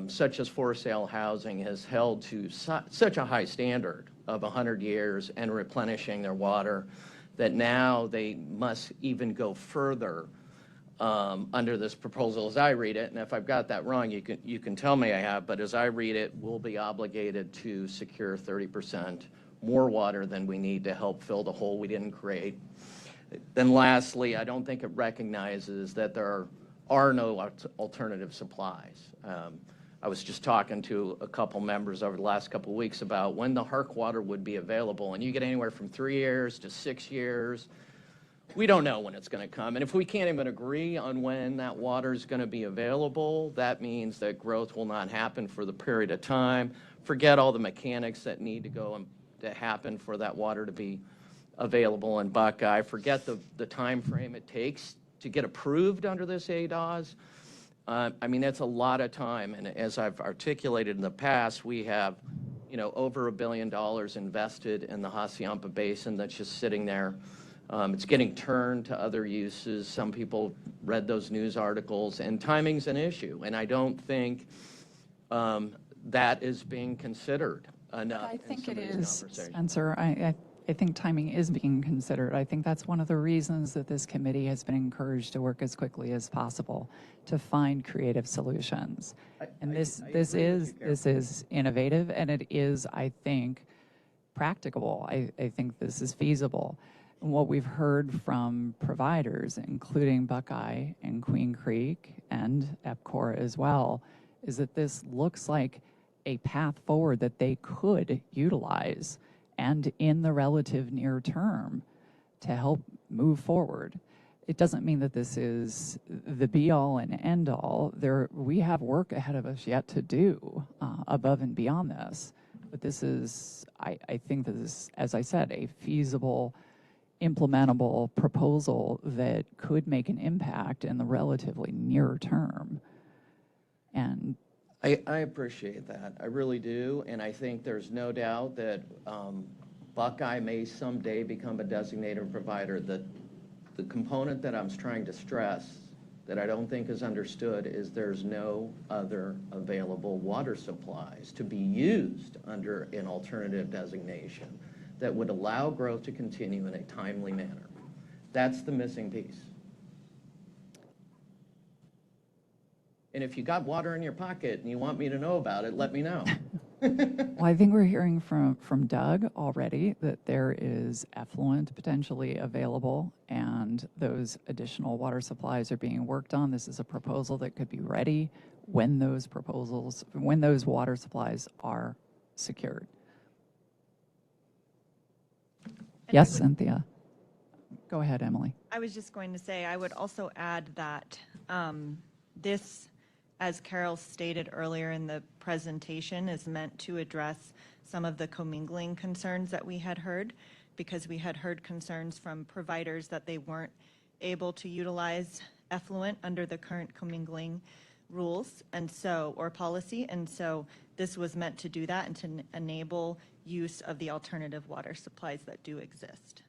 such as for sale housing has held to such a high standard of 100 years and replenishing their water, that now they must even go further under this proposal as I read it, and if I've got that wrong, you can tell me I have, but as I read it, we'll be obligated to secure 30% more water than we need to help fill the hole we didn't create. Then lastly, I don't think it recognizes that there are no alternative supplies. I was just talking to a couple members over the last couple of weeks about when the Hark water would be available, and you get anywhere from 3 years to 6 years. We don't know when it's going to come, and if we can't even agree on when that water is going to be available, that means that growth will not happen for the period of time. Forget all the mechanics that need to go and to happen for that water to be available in Buckeye. Forget the time frame it takes to get approved under this ADOS. I mean, that's a lot of time, and as I've articulated in the past, we have, over $1 billion invested in the Hassayampa Basin that's just sitting there. It's getting turned to other uses. Some people read those news articles, and timing's an issue, and I don't think that is being considered enough.
I think
in
it
some of these
is,
conversations.
Spencer. I think timing is being considered. I think that's one of the reasons that this committee has been encouraged to work as quickly as possible to find creative solutions. And this is innovative, and it is, I think, practicable. I think this is feasible. And what we've heard from providers, including Buckeye and Queen Creek and EPCOR as well, is that this looks like a path forward that they could utilize and in the relative near term to help move forward. It doesn't mean that this is the be-all and end-all. We have work ahead of us yet to do above and beyond this. But this is, I think this is, as I said, a feasible, implementable proposal that could make an impact in the relatively near term. And
I appreciate that. I really do. And I think there's no doubt that Buckeye may someday become a designated provider. The component that I'm trying to stress that I don't think is understood is there's no other available water supplies to be used under an alternative designation that would allow growth to continue in a timely manner. That's the missing piece. And if you got water in your pocket and you want me to know about it, let me know.
well, I think we're hearing from Doug already that there is effluent potentially available, and those additional water supplies are being worked on. This is a proposal that could be ready when those water supplies are secured. Yes, Cynthia. Go ahead, Emily.
I was just going to say, I would also add that this, as Carol stated earlier in the presentation, is meant to address some of the commingling concerns that we had heard, because we had heard concerns from providers that they weren't able to utilize effluent under the current commingling rules or policy. And so this was meant to do that and to enable use of the alternative water supplies that do exist.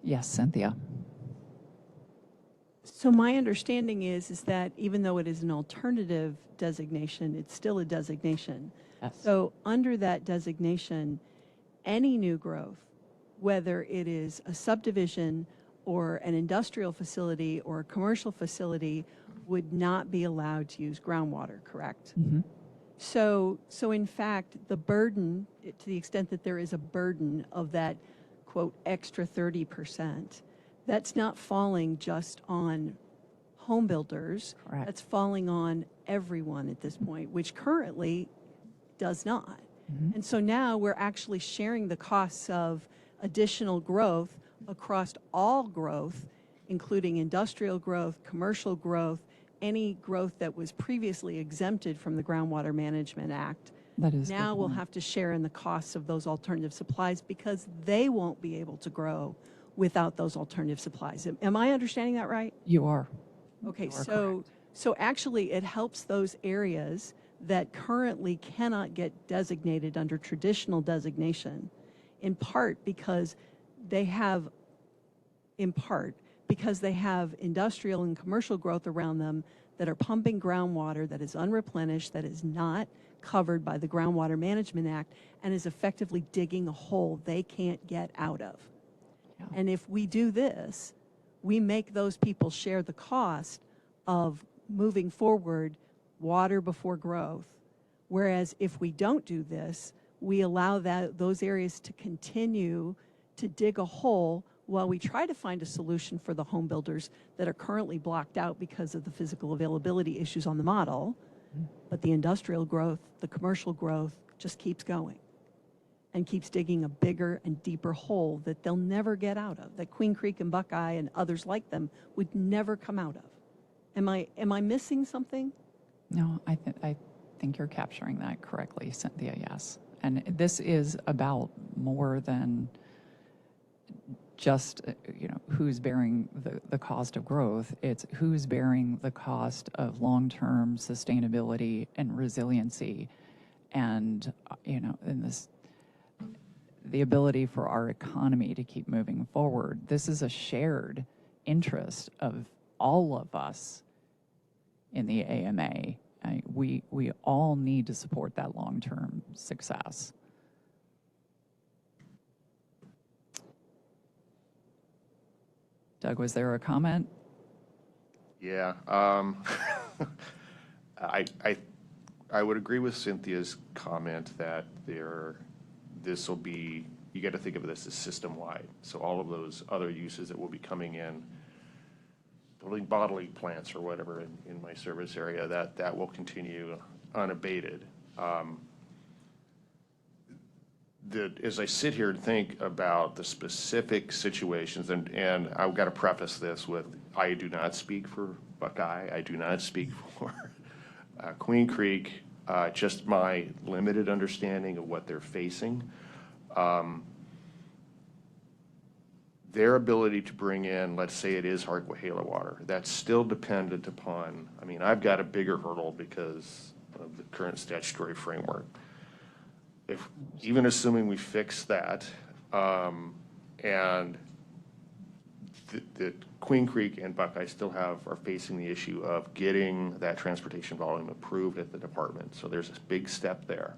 Yes, Cynthia.
So my understanding is that even though it is an alternative designation, it's still a designation.
Yes.
So under that designation, any new growth, whether it is a subdivision or an industrial facility or a commercial facility, would not be allowed to use groundwater, correct?
Mm-hmm.
So in fact, the burden, to the extent that there is a burden of that, quote, extra 30%, that's not falling just on home builders.
Correct.
That's falling on everyone at this point, which currently does not.
Mm-hmm.
And so now we're actually sharing the costs of additional growth across all growth, including industrial growth, commercial growth, any growth that was previously exempted from the Groundwater Management Act.
That is
Now
good
we'll
point.
have to share in the costs of those alternative supplies because they won't be able to grow without those alternative supplies. Am I understanding that right?
You are.
Okay,
You are
so actually it helps those areas that currently cannot get designated under traditional designation, in part because they have industrial and commercial growth around them that are pumping groundwater that is unreplenished, that is not covered by the Groundwater Management Act, and is effectively digging a hole they can't get out of.
Yeah.
And if we do this, we make those people share the cost of moving forward water before growth. Whereas if we don't do this, we allow those areas to continue to dig a hole while we try to find a solution for the home builders that are currently blocked out because of the physical availability issues on the model. But the industrial growth, the commercial growth just keeps going and keeps digging a bigger and deeper hole that they'll never get out of, that Queen Creek and Buckeye and others like them would never come out of. Am I missing something?
No, I think you're capturing that correctly, Cynthia, yes. And this is about more than just, who's bearing the cost of growth. It's who's bearing the cost of long-term sustainability and resiliency and, the ability for our economy to keep moving forward. This is a shared interest of all of us in the AMA. We all need to support that long-term success. Doug, was there a comment?
Yeah. I would agree with Cynthia's comment that this will be, you got to think of this as system-wide. So all of those other uses that will be coming in, building bottling plants or whatever in my service area, that will continue unabated. As I sit here and think about the specific situations, and I've got to preface this with, I do not speak for Buckeye, I do not speak for Queen Creek, just my limited understanding of what they're facing. Their ability to bring in, let's say it is Harquahala water, that's still dependent upon, I've got a bigger hurdle because of the current statutory framework. Even assuming we fix that, and that Queen Creek and Buckeye still are facing the issue of getting that transportation volume approved at the department. So there's a big step there.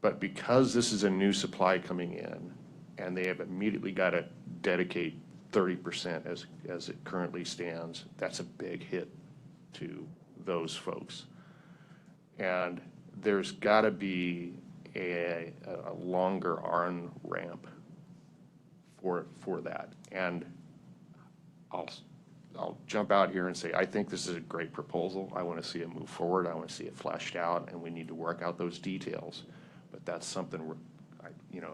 But because this is a new supply coming in, and they have immediately got to dedicate 30% as it currently stands, that's a big hit to those folks. And there's got to be a longer on-ramp for that. And I'll jump out here and say, I think this is a great proposal. I want to see it move forward. I want to see it fleshed out, and we need to work out those details. But that's something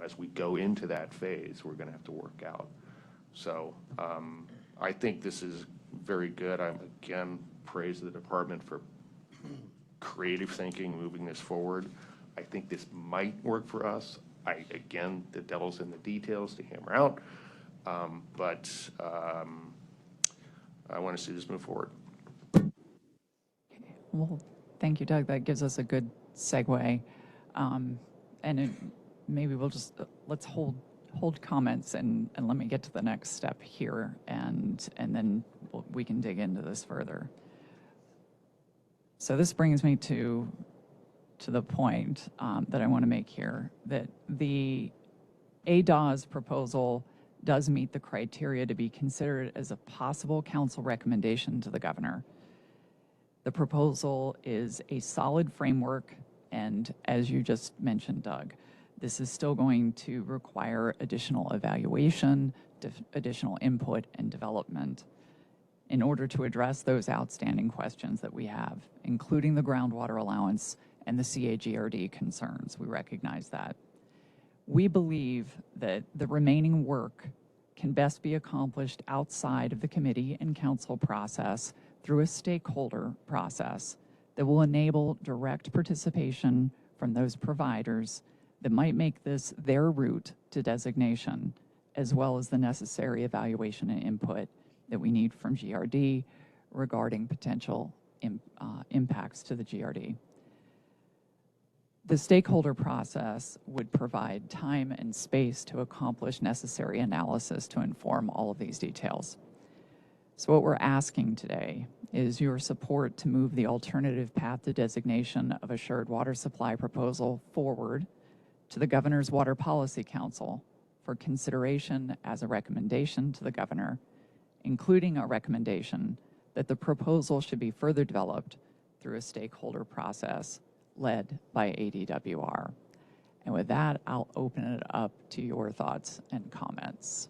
as we go into that phase, we're going to have to work out. So I think this is very good. I'm again praise the department for creative thinking, moving this forward. I think this might work for us. Again, the devil's in the details to hammer out, but I want to see this move forward.
Well, thank you, Doug. That gives us a good segue. Maybe we'll just, let's hold comments and let me get to the next step here, and then we can dig into this further. So this brings me to the point that I want to make here, that the ADAW's proposal does meet the criteria to be considered as a possible council recommendation to the governor. The proposal is a solid framework, and as you just mentioned, Doug, this is still going to require additional evaluation, additional input and development in order to address those outstanding questions that we have, including the groundwater allowance and the CAGRD concerns. We recognize that. We believe that the remaining work can best be accomplished outside of the committee and council process through a stakeholder process that will enable direct participation from those providers that might make this their route to designation, as well as the necessary evaluation and input that we need from GRD regarding potential impacts to the GRD. The stakeholder process would provide time and space to accomplish necessary analysis to inform all of these details. So what we're asking today is your support to move the alternative path to designation of assured water supply proposal forward to the Governor's Water Policy Council for consideration as a recommendation to the governor, including a recommendation that the proposal should be further developed through a stakeholder process led by ADWR. And with that, I'll open it up to your thoughts and comments.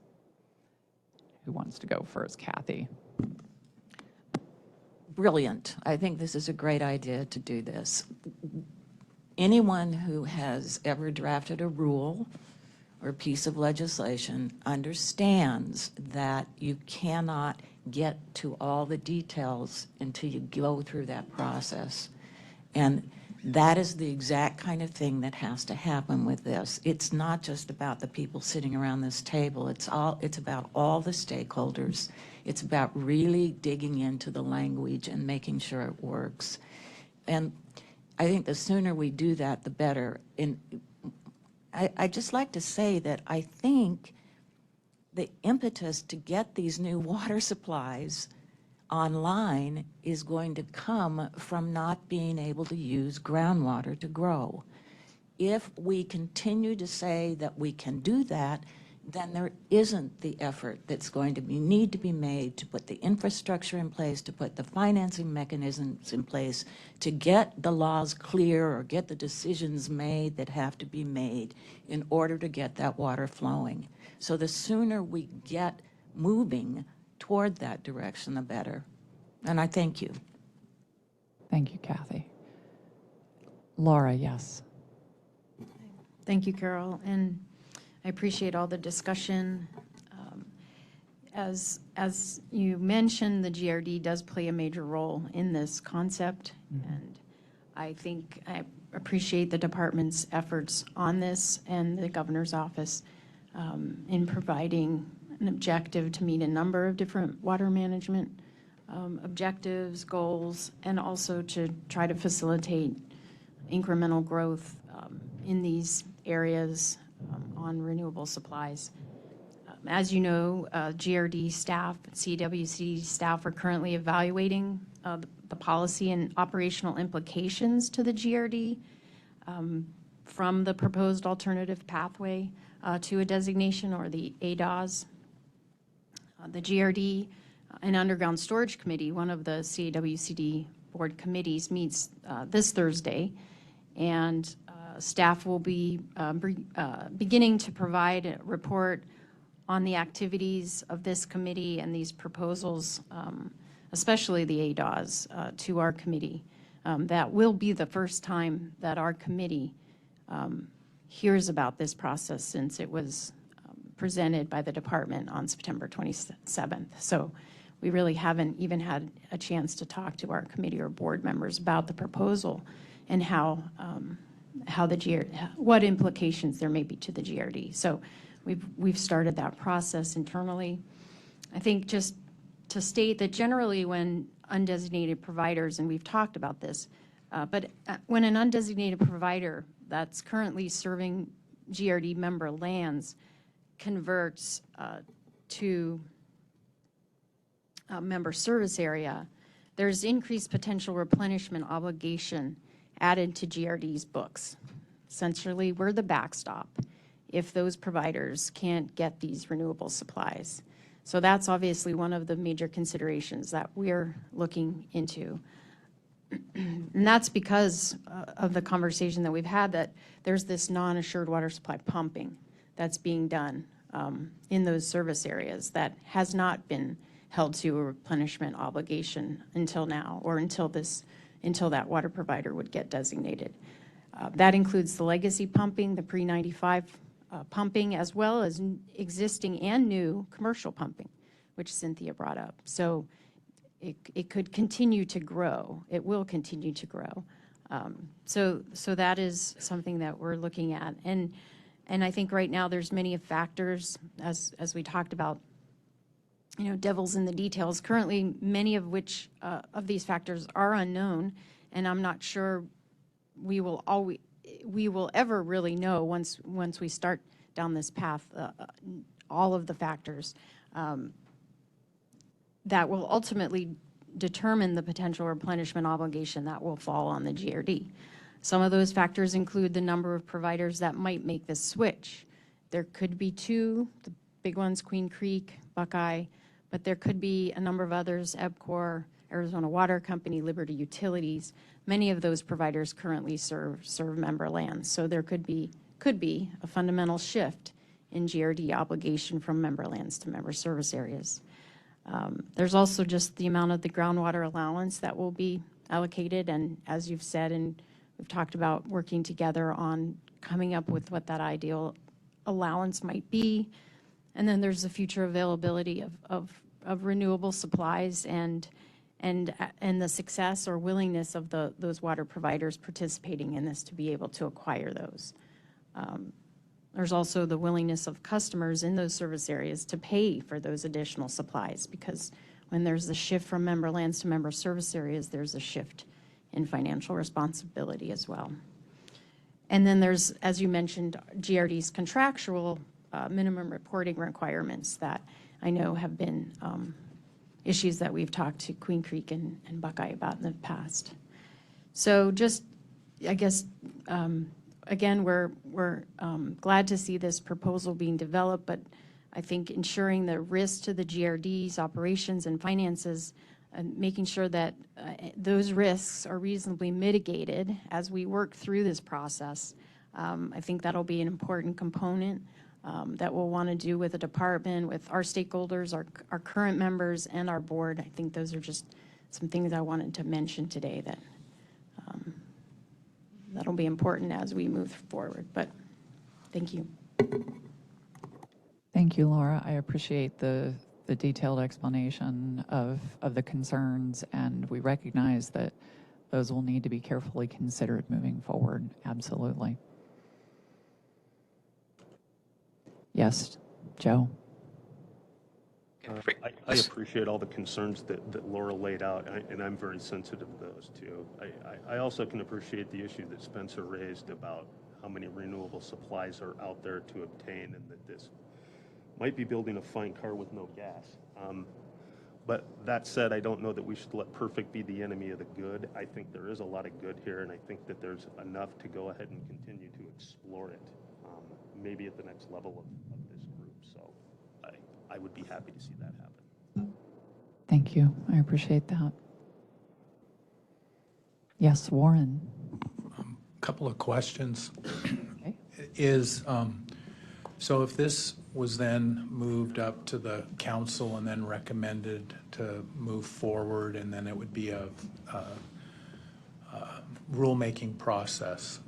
Who wants to go first? Kathy.
Brilliant. I think this is a great idea to do this. Anyone who has ever drafted a rule or piece of legislation understands that you cannot get to all the details until you go through that process. And that is the exact kind of thing that has to happen with this. It's not just about the people sitting around this table. It's about all the stakeholders. It's about really digging into the language and making sure it works. And I think the sooner we do that, the better. And I'd just like to say that I think the impetus to get these new water supplies online is going to come from not being able to use groundwater to grow. If we continue to say that we can do that, then there isn't the effort that's going to need to be made to put the infrastructure in place, to put the financing mechanisms in place, to get the laws clear or get the decisions made that have to be made in order to get that water flowing. So the sooner we get moving toward that direction, the better. And I thank you.
Thank you, Kathy. Laura, yes.
Thank you, Carol, and I appreciate all the discussion. As you mentioned, the GRD does play a major role in this concept, and I think I appreciate the department's efforts on this and the governor's office in providing an objective to meet a number of different water management objectives, goals, and also to try to facilitate incremental growth in these areas on renewable supplies. As you know, GRD staff, CWC staff are currently evaluating the policy and operational implications to the GRD from the proposed alternative pathway to a designation, or the ADOS. The GRD and Underground Storage Committee, one of the CWCD board committees, meets this Thursday, and staff will be beginning to provide a report on the activities of this committee and these proposals, especially the ADOS, to our committee. That will be the first time that our committee hears about this process since it was presented by the department on September 27th. So we really haven't even had a chance to talk to our committee or board members about the proposal and how the what implications there may be to the GRD. So we've started that process internally. I think just to state that generally when undesignated providers, and we've talked about this, but when an undesignated provider that's currently serving GRD member lands converts to a member service area, there's increased potential replenishment obligation added to GRD's books. Essentially, we're the backstop if those providers can't get these renewable supplies. So that's obviously one of the major considerations that we're looking into. And that's because of the conversation that we've had, that there's this non-assured water supply pumping that's being done in those service areas that has not been held to a replenishment obligation until now, or until that water provider would get designated. That includes the legacy pumping, the pre-95 pumping, as well as existing and new commercial pumping, which Cynthia brought up. So it could continue to grow. It will continue to grow. So that is something that we're looking at. And I think right now there's many factors, as we talked about, devils in the details. Currently, many of which of these factors are unknown, and I'm not sure we will ever really know once we start down this path, all of the factors that will ultimately determine the potential replenishment obligation that will fall on the GRD. Some of those factors include the number of providers that might make this switch. There could be two, the big ones, Queen Creek, Buckeye, but there could be a number of others, EBCOR, Arizona Water Company, Liberty Utilities. Many of those providers currently serve member lands. So there could be a fundamental shift in GRD obligation from member lands to member service areas. There's also just the amount of the groundwater allowance that will be allocated, and as you've said, and we've talked about working together on coming up with what that ideal allowance might be. And then there's the future availability of renewable supplies and the success or willingness of those water providers participating in this to be able to acquire those. There's also the willingness of customers in those service areas to pay for those additional supplies, because when there's a shift from member lands to member service areas, there's a shift in financial responsibility as well. And then there's, as you mentioned, GRD's contractual minimum reporting requirements that I know have been issues that we've talked to Queen Creek and Buckeye about in the past. So just, I guess, again, we're glad to see this proposal being developed, but I think ensuring the risk to the GRD's operations and finances and making sure that those risks are reasonably mitigated as we work through this process. I think that'll be an important component that we'll want to do with the department, with our stakeholders, our current members, and our board. I think those are just some things I wanted to mention today that that'll be important as we move forward. But thank you.
Thank you, Laura. I appreciate the detailed explanation of the concerns, and we recognize that those will need to be carefully considered moving forward. Absolutely. Yes, Joe.
I appreciate all the concerns that Laura laid out, and I'm very sensitive to those too. I also can appreciate the issue that Spencer raised about how many renewable supplies are out there to obtain, and that this might be building a fine car with no gas. But that said, I don't know that we should let perfect be the enemy of the good. I think there is a lot of good here, and I think that there's enough to go ahead and continue to explore it, maybe at the next level of this group. So I would be happy to see that happen.
Thank you. I appreciate that. Yes, Warren.
Couple of questions.
Okay.
So if this was then moved up to the council and then recommended to move forward, and then it would be a rulemaking process,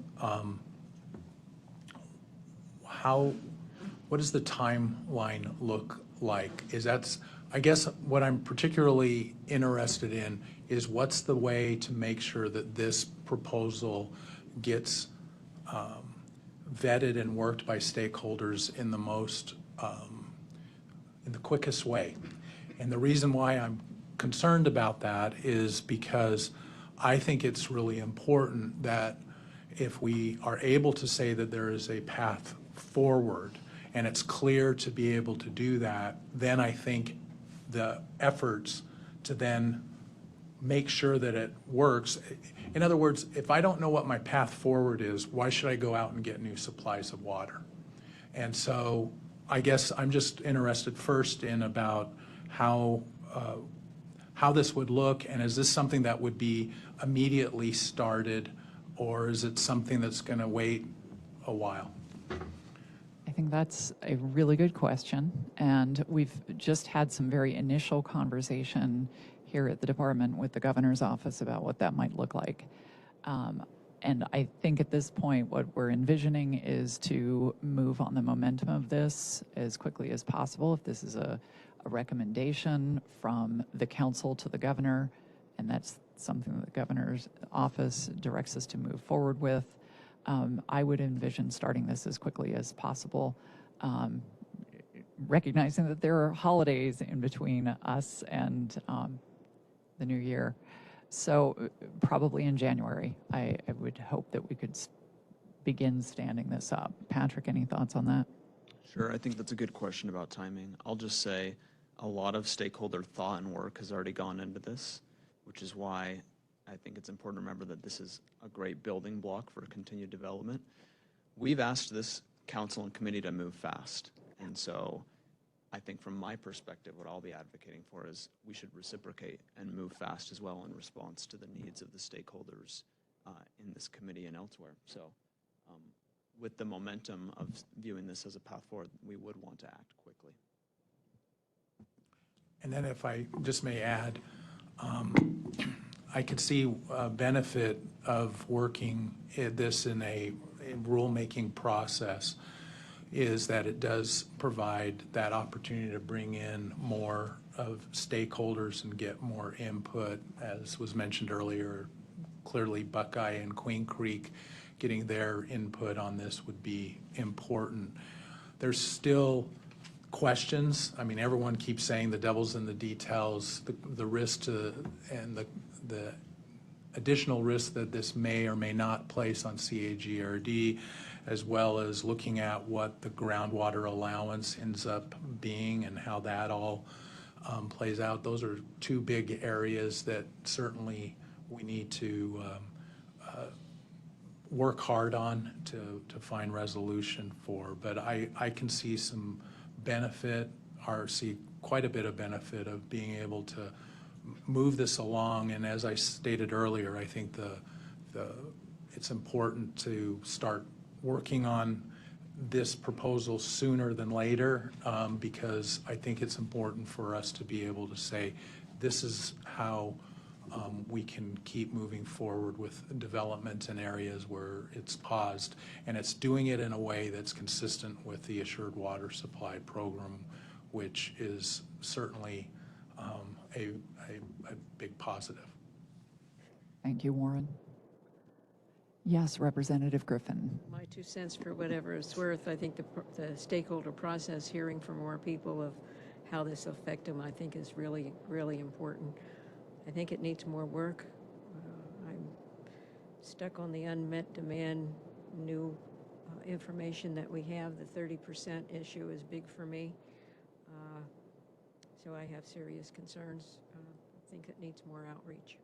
what does the timeline look like? I guess what I'm particularly interested in is what's the way to make sure that this proposal gets vetted and worked by stakeholders in the quickest way. And the reason why I'm concerned about that is because I think it's really important that if we are able to say that there is a path forward and it's clear to be able to do that, then I think the efforts to then make sure that it works. In other words, if I don't know what my path forward is, why should I go out and get new supplies of water? And so I guess I'm just interested first in about how this would look, and is this something that would be immediately started, or is it something that's going to wait a while?
I think that's a really good question, and we've just had some very initial conversation here at the department with the governor's office about what that might look like. And I think at this point, what we're envisioning is to move on the momentum of this as quickly as possible. If this is a recommendation from the council to the governor, and that's something that the governor's office directs us to move forward with, I would envision starting this as quickly as possible, recognizing that there are holidays in between us and the new year. So probably in January, I would hope that we could begin standing this up. Patrick, any thoughts on that?
Sure, I think that's a good question about timing. I'll just say a lot of stakeholder thought and work has already gone into this, which is why I think it's important to remember that this is a great building block for continued development. We've asked this council and committee to move fast. And so I think from my perspective, what I'll be advocating for is we should reciprocate and move fast as well in response to the needs of the stakeholders in this committee and elsewhere. So with the momentum of viewing this as a path forward, we would want to act quickly.
And then if I just may add, I could see a benefit of working this in a rulemaking process is that it does provide that opportunity to bring in more of stakeholders and get more input. As was mentioned earlier, clearly Buckeye and Queen Creek getting their input on this would be important. There's still questions. I mean, everyone keeps saying the devil's in the details, the risk to, and the additional risk that this may or may not place on CAGRD, as well as looking at what the groundwater allowance ends up being and how that all plays out. Those are two big areas that certainly we need to work hard on to find resolution for. But I can see some benefit, or see quite a bit of benefit of being able to move this along. And as I stated earlier, I think it's important to start working on this proposal sooner than later, because I think it's important for us to be able to say, this is how we can keep moving forward with development in areas where it's paused. And it's doing it in a way that's consistent with the Assured Water Supply Program, which is certainly a big positive.
Thank you, Warren. Yes, Representative Griffin.
My 2 cents for whatever it's worth. I think the stakeholder process, hearing from more people of how this will affect them, I think is really, really important. I think it needs more work. I'm stuck on the unmet demand, new information that we have. The 30% issue is big for me. So I have serious concerns. I think it needs more outreach.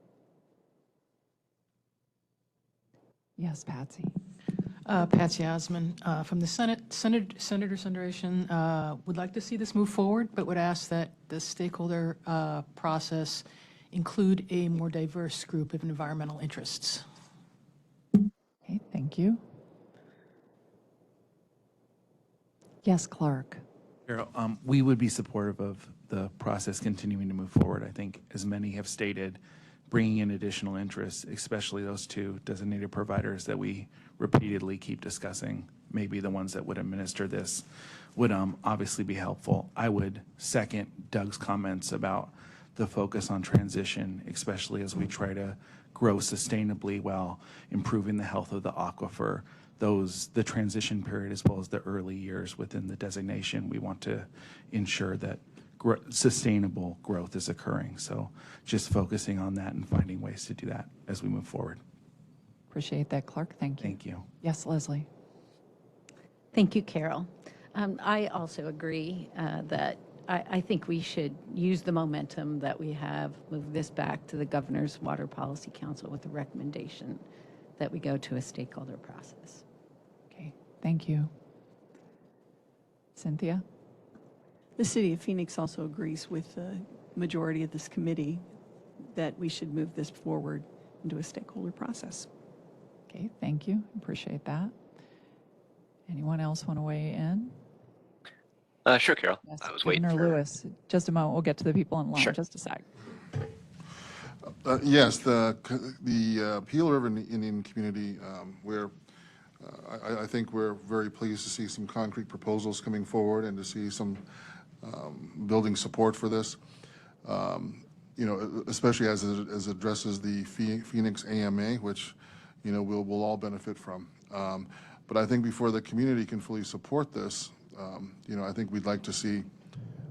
Yes, Patsy.
Patsy Osman from the Senator's Federation would like to see this move forward, but would ask that the stakeholder process include a more diverse group of environmental interests.
Okay, thank you. Yes, Clark.
Carol, we would be supportive of the process continuing to move forward. I think, as many have stated, bringing in additional interests, especially those two designated providers that we repeatedly keep discussing, maybe the ones that would administer this, would obviously be helpful. I would second Doug's comments about the focus on transition, especially as we try to grow sustainably while improving the health of the aquifer. The transition period, as well as the early years within the designation, we want to ensure that sustainable growth is occurring. So just focusing on that and finding ways to do that as we move forward.
Appreciate that, Clark. Thank you.
Thank you.
Yes, Leslie.
Thank you, Carol. I also agree that I think we should use the momentum that we have, move this back to the Governor's Water Policy Council with the recommendation that we go to a stakeholder process.
Okay, thank you. Cynthia?
The City of Phoenix also agrees with the majority of this committee that we should move this forward into a stakeholder process.
Okay, thank you. Appreciate that. Anyone else want to weigh in?
Sure, Carol.
Yes,
I was waiting
Governor
for...
Lewis, just a moment. We'll get to the people in line.
Sure.
Just a sec.
Yes, the Peel River Indian community, I think we're very pleased to see some concrete proposals coming forward and to see some building support for this. You know, especially as it addresses the Phoenix AMA, which, you know, we'll all benefit from. But I think before the community can fully support this, you know, I think we'd like to see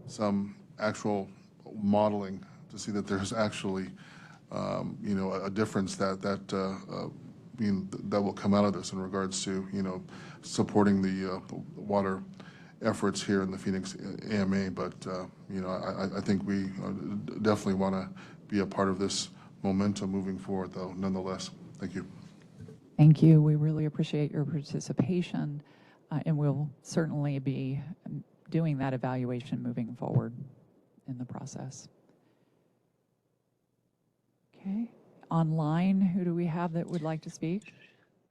some actual modeling to see that there's actually, you know, a difference that will come out of this in regards to, you know, supporting the water efforts here in the Phoenix AMA. But, you know, I think we definitely want to be a part of this momentum moving forward, though, nonetheless. Thank you.
Thank you. We really appreciate your participation. And we'll certainly be doing that evaluation moving forward in the process. Okay. Online, who do we have that would like to speak?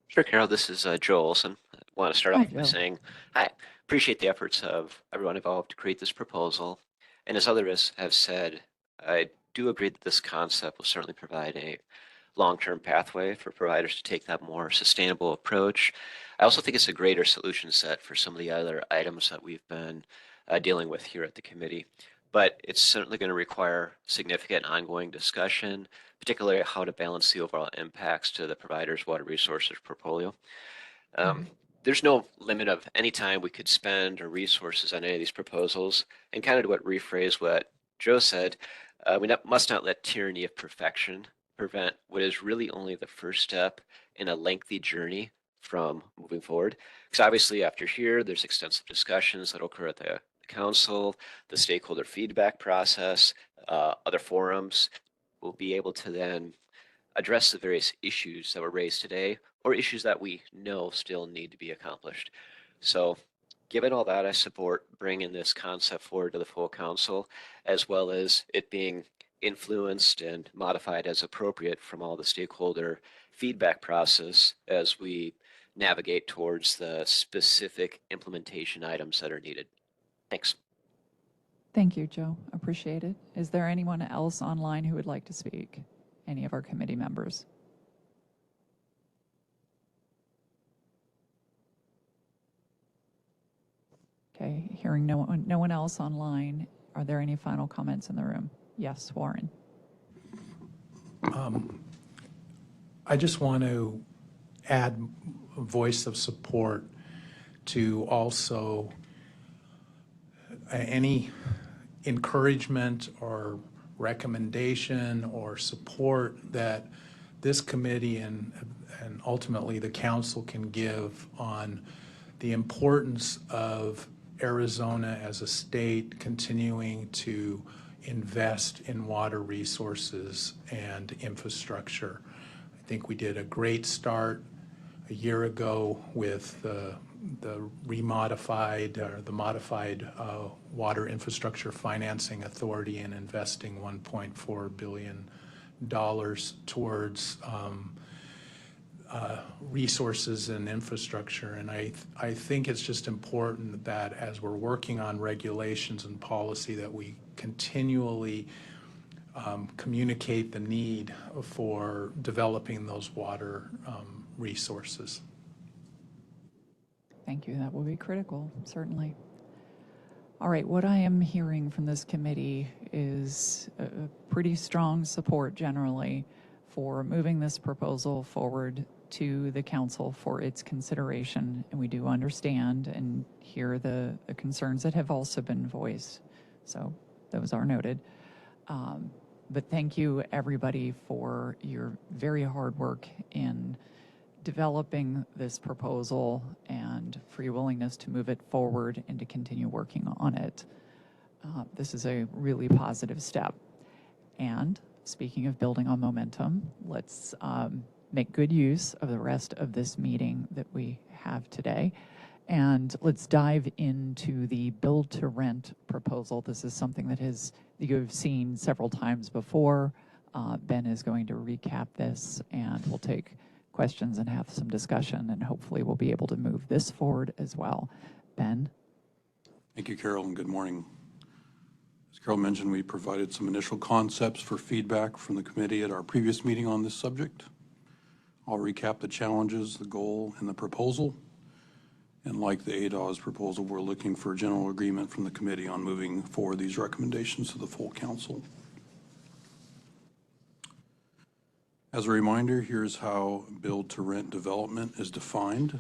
Sure, Carol. This is Joe Olson. I want to start
Hi,
off by
Joe.
saying, hi, appreciate the efforts of everyone involved to create this proposal. And as others have said, I do agree that this concept will certainly provide a long-term pathway for providers to take that more sustainable approach. I also think it's a greater solution set for some of the other items that we've been dealing with here at the committee. But it's certainly going to require significant ongoing discussion, particularly how to balance the overall impacts to the provider's water resources portfolio. There's no limit of any time we could spend or resources on any of these proposals. And kind of to rephrase what Joe said, we must not let tyranny of perfection prevent what is really only the first step in a lengthy journey from moving forward. Because obviously after here, there's extensive discussions that occur at the council, the stakeholder feedback process, other forums. We'll be able to then address the various issues that were raised today or issues that we know still need to be accomplished. So given all that, I support bringing this concept forward to the full council, as well as it being influenced and modified as appropriate from all the stakeholder feedback process as we navigate towards the specific implementation items that are needed. Thanks.
Thank you, Joe. Appreciate it. Is there anyone else online who would like to speak? Any of our committee members? Okay, hearing no one else online, are there any final comments in the room? Yes, Warren.
I just want to add a voice of support to also any encouragement or recommendation or support that this committee and ultimately the council can give on the importance of Arizona as a state continuing to invest in water resources and infrastructure. I think we did a great start a year ago with the remodified or the modified Water Infrastructure Financing Authority and investing $1.4 billion towards resources and infrastructure. And I think it's just important that as we're working on regulations and policy that we continually communicate the need for developing those water resources.
Thank you. That will be critical, certainly. All right, what I am hearing from this committee is a pretty strong support generally for moving this proposal forward to the council for its consideration. And we do understand and hear the concerns that have also been voiced. So those are noted. But thank you, everybody, for your very hard work in developing this proposal and for your willingness to move it forward and to continue working on it. This is a really positive step. And speaking of building on momentum, let's make good use of the rest of this meeting that we have today. And let's dive into the build to rent proposal. This is something that you've seen several times before. Ben is going to recap this and we'll take questions and have some discussion, and hopefully we'll be able to move this forward as well. Ben?
Thank you, Carol, and good morning. As Carol mentioned, we provided some initial concepts for feedback from the committee at our previous meeting on this subject. I'll recap the challenges, the goal, and the proposal. And like the ADAW's proposal, we're looking for general agreement from the committee on moving forward these recommendations to the full council. As a reminder, here's how build-to-rent development is defined.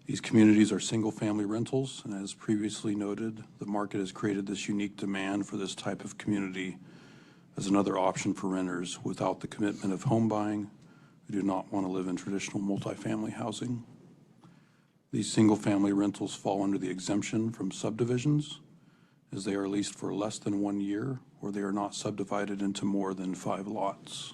These communities are single-family rentals, and as previously noted, the market has created this unique demand for this type of community as another option for renters without the commitment of home buying who do not want to live in traditional multifamily housing. These single-family rentals fall under the exemption from subdivisions as they are leased for less than 1 year or they are not subdivided into more than 5 lots.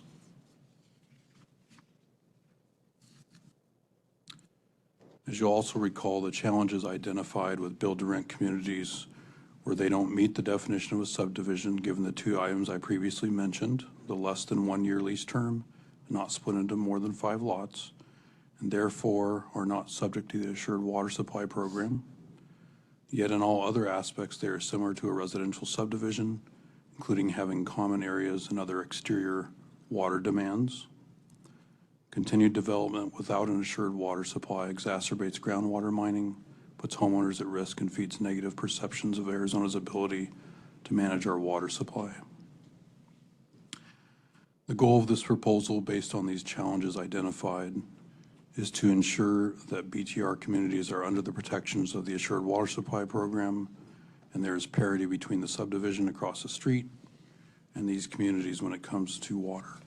As you'll also recall, the challenges identified with build-to-rent communities where they don't meet the definition of a subdivision, given the two items I previously mentioned, the less than 1 year lease term, not split into more than 5 lots, and therefore are not subject to the Assured Water Supply Program. Yet in all other aspects, they are similar to a residential subdivision, including having common areas and other exterior water demands. Continued development without an assured water supply exacerbates groundwater mining, puts homeowners at risk, and feeds negative perceptions of Arizona's ability to manage our water supply. The goal of this proposal, based on these challenges identified, is to ensure that BTR communities are under the protections of the Assured Water Supply Program, and there is parity between the subdivision across the street and these communities when it comes to water.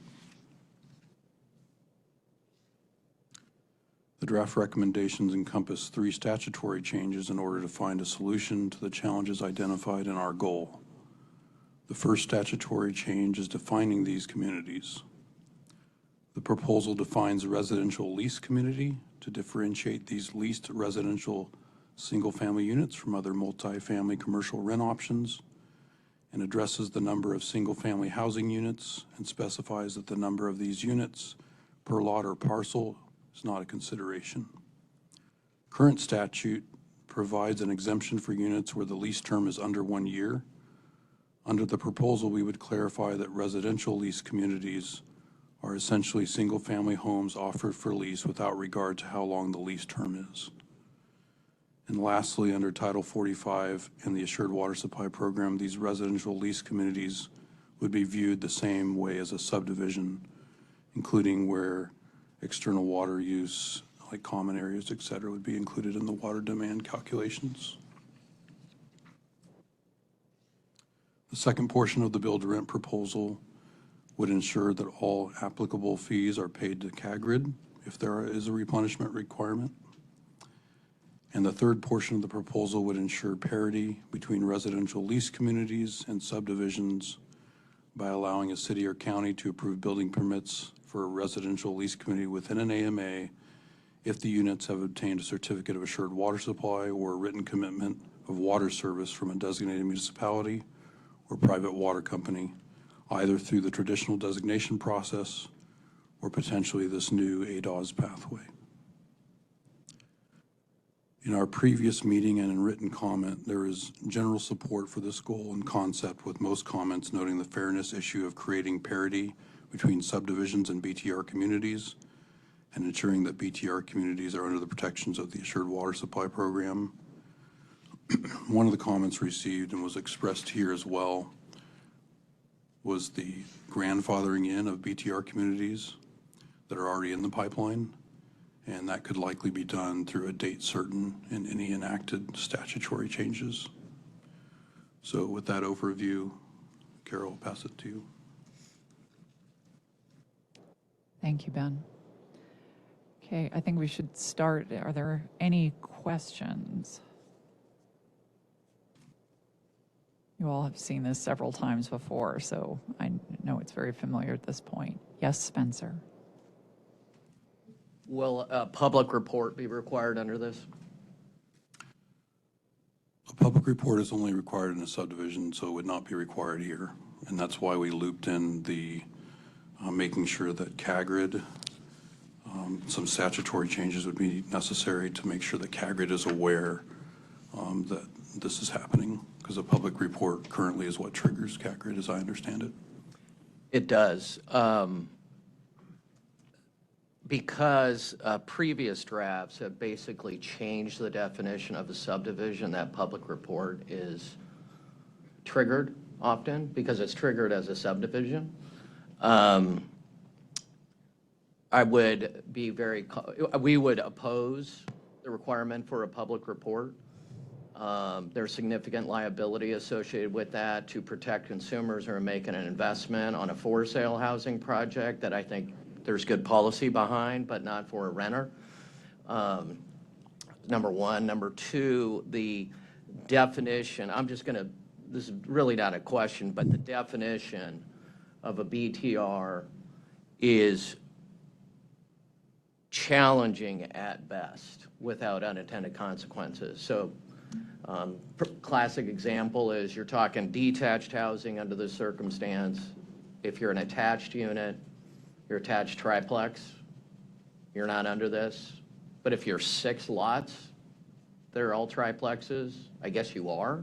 The draft recommendations encompass 3 statutory changes in order to find a solution to the challenges identified in our goal. The first statutory change is defining these communities. The proposal defines a residential lease community to differentiate these leased residential single-family units from other multi-family commercial rent options, and addresses the number of single-family housing units and specifies that the number of these units per lot or parcel is not a consideration. Current statute provides an exemption for units where the lease term is under 1 year. Under the proposal, we would clarify that residential lease communities are essentially single-family homes offered for lease without regard to how long the lease term is. And lastly, under Title 45 in the Assured Water Supply Program, these residential lease communities would be viewed the same way as a subdivision, including where external water use, like common areas, et cetera, would be included in the water demand calculations. The second portion of the build-to-rent proposal would ensure that all applicable fees are paid to CAGRID if there is a replenishment requirement. And the third portion of the proposal would ensure parity between residential lease communities and subdivisions by allowing a city or county to approve building permits for a residential lease community within an AMA if the units have obtained a certificate of assured water supply or a written commitment of water service from a designated municipality or private water company, either through the traditional designation process or potentially this new ADAS pathway. In our previous meeting and in written comment, there is general support for this goal and concept, with most comments noting the fairness issue of creating parity between subdivisions and BTR communities and ensuring that BTR communities are under the protections of the Assured Water Supply Program. One of the comments received and was expressed here as well was the grandfathering in of BTR communities that are already in the pipeline, and that could likely be done through a date certain in any enacted statutory changes. So with that overview, Carol, I'll pass it to you.
Thank you, Ben. Okay, I think we should start. Are there any questions? You all have seen this several times before, so I know it's very familiar at this point. Yes, Spencer?
Will a public report be required under this?
A public report is only required in a subdivision, so it would not be required here. And that's why we looped in the making sure that CAGRID, some statutory changes would be necessary to make sure that CAGRID is aware that this is happening, because a public report currently is what triggers CAGRID, as I understand it.
It does. Because previous drafts have basically changed the definition of a subdivision, that public report is triggered often because it's triggered as a subdivision. We would oppose the requirement for a public report. There's significant liability associated with that to protect consumers who are making an investment on a for-sale housing project that I think there's good policy behind, but not for a renter. Number one. Number two, the definition, this is really not a question, but the definition of a BTR is challenging at best without unintended consequences. So classic example is you're talking detached housing under this circumstance. If you're an attached unit, you're attached triplex, you're not under this. But if you're 6 lots, they're all triplexes, I guess you are.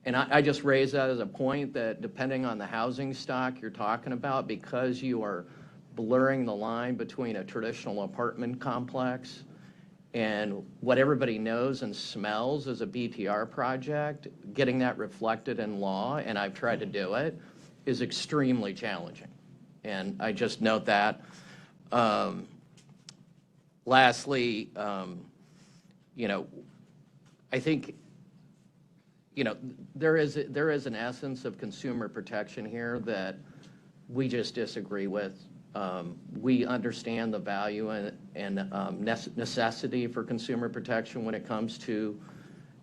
And I just raise that as a point that depending on the housing stock you're talking about, because you are blurring the line between a traditional apartment complex and what everybody knows and smells as a BTR project, getting that reflected in law, and I've tried to do it, is extremely challenging. And I just note that. Lastly, you know, I think, you know, there is an essence of consumer protection here that we just disagree with. We understand the value and necessity for consumer protection when it comes to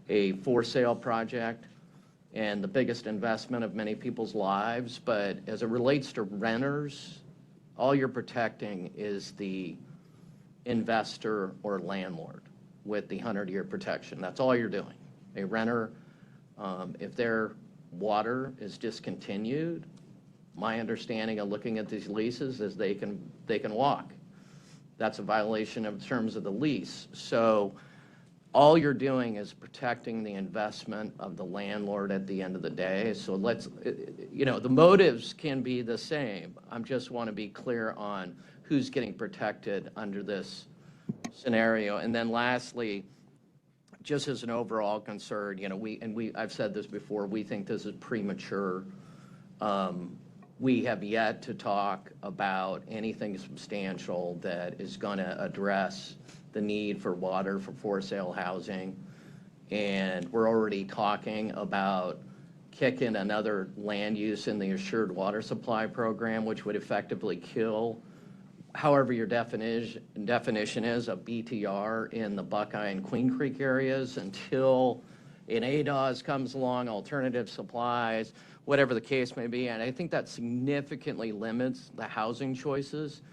a for-sale project and the biggest investment of many people's lives. But as it relates to renters, all you're protecting is the investor or landlord with the 100-year protection. That's all you're doing. A renter, if their water is discontinued, my understanding of looking at these leases is they can walk. That's a violation of terms of the lease. So all you're doing is protecting the investment of the landlord at the end of the day. So let's, you know, the motives can be the same. I just want to be clear on who's getting protected under this scenario. And then lastly, just as an overall concern, you know, I've said this before, we think this is premature. We have yet to talk about anything substantial that is going to address the need for water for sale housing. And we're already talking about kicking another land use in the Assured Water Supply Program, which would effectively kill, however your definition is, of BTR in the Buckeye and Queen Creek areas until an ADOS comes along, alternative supplies, whatever the case may be. And I think that significantly limits the housing choices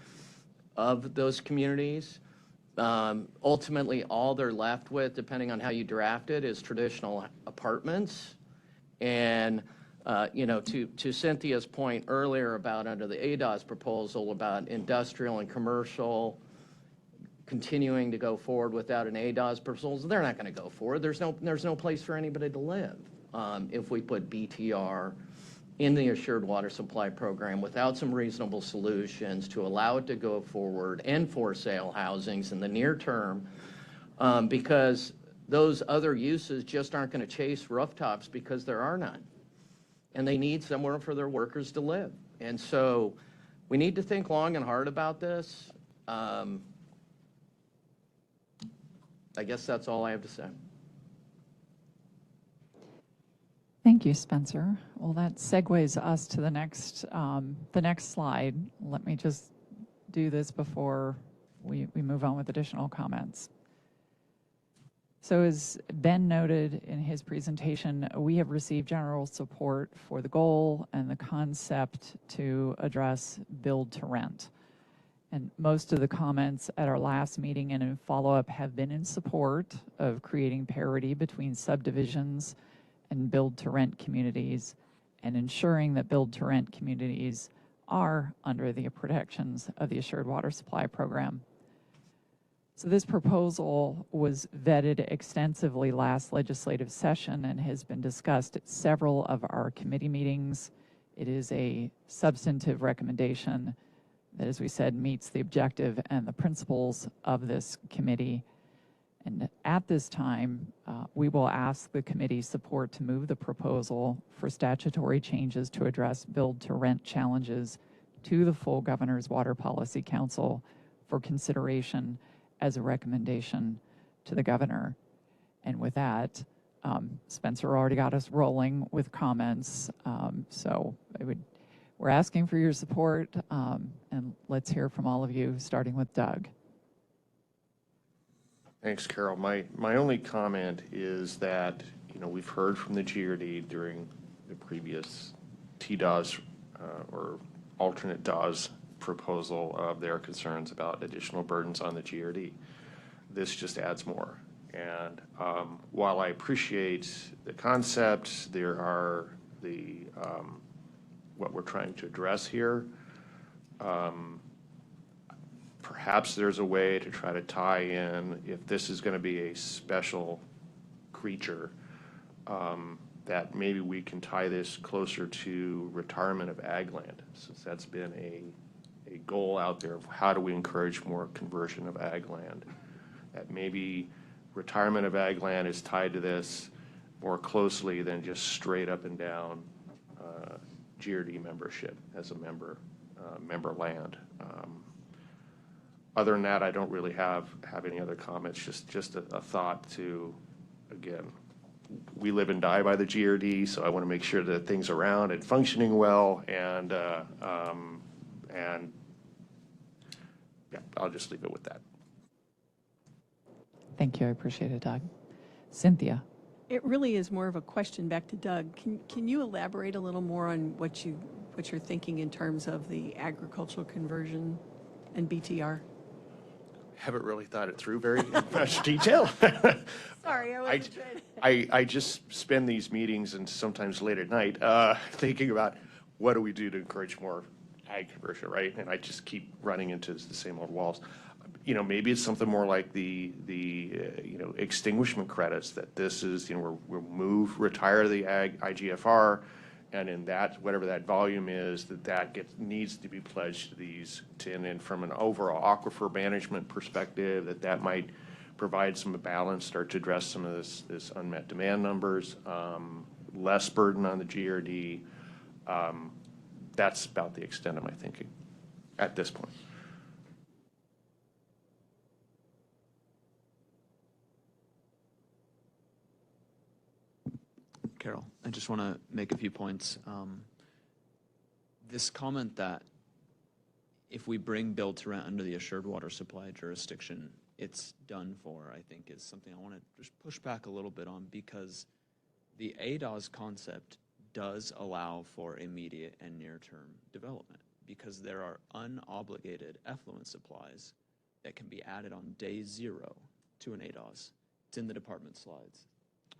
of those communities. Ultimately, all they're left with, depending on how you draft it, is traditional apartments. And, you know, to Cynthia's point earlier about under the ADOS proposal about industrial and commercial continuing to go forward without an ADOS proposal, they're not going to go forward. There's no place for anybody to live if we put BTR in the Assured Water Supply Program without some reasonable solutions to allow it to go forward and for sale housings in the near term, because those other uses just aren't going to chase rooftops because there are none. And they need somewhere for their workers to live. And so we need to think long and hard about this. I guess that's all I have to say.
Thank you, Spencer. Well, that segues us to the next slide. Let me just do this before we move on with additional comments. So as Ben noted in his presentation, we have received general support for the goal and the concept to address build to rent. And most of the comments at our last meeting and in follow-up have been in support of creating parity between subdivisions and build-to-rent communities and ensuring that build-to-rent communities are under the protections of the Assured Water Supply Program. So this proposal was vetted extensively last legislative session and has been discussed at several of our committee meetings. It is a substantive recommendation that, as we said, meets the objective and the principles of this committee. And at this time, we will ask the committee's support to move the proposal for statutory changes to address build-to-rent challenges to the full Governor's Water Policy Council for consideration as a recommendation to the governor. And with that, Spencer already got us rolling with comments. So we're asking for your support, and let's hear from all of you, starting with Doug.
Thanks, Carol. My only comment is that, you know, we've heard from the GRD during the previous TDOS or alternate DOS proposal of their concerns about additional burdens on the GRD. This just adds more. And while I appreciate the concept, there are the what we're trying to address here. Perhaps there's a way to try to tie in, if this is going to be a special creature, that maybe we can tie this closer to retirement of ag land, since that's been a goal out there of how do we encourage more conversion of ag land. That maybe retirement of ag land is tied to this more closely than just straight up and down GRD membership as a member land. Other than that, I don't really have any other comments. Just a thought to, again, we live and die by the GRD, so I want to make sure that things are around and functioning well, and yeah, I'll just leave it with that.
Thank you. I appreciate it, Doug. Cynthia.
It really is more of a question back to Doug. Can you elaborate a little more on what you're thinking in terms of the agricultural conversion and BTR?
Haven't really thought it through very much detail.
Sorry, I wasn't trying.
I just spend these meetings, and sometimes late at night, thinking about what do we do to encourage more ag conversion, right? And I just keep running into the same old walls. You know, maybe it's something more like the extinguishment credits, that this is, we'll retire the IGFR, and in that, whatever that volume is, that needs to be pledged to these, and then from an overall aquifer management perspective, that might provide some balance, start to address some of this unmet demand numbers, less burden on the GRD. That's about the extent of my thinking at this point.
Carol, I just want to make a few points. This comment that if we bring build to rent under the assured water supply jurisdiction, it's done for, I think is something I want to just push back a little bit on, because the ADOS concept does allow for immediate and near-term development, because there are unobligated effluent supplies that can be added on day 0 to an ADOS. It's in the department slides.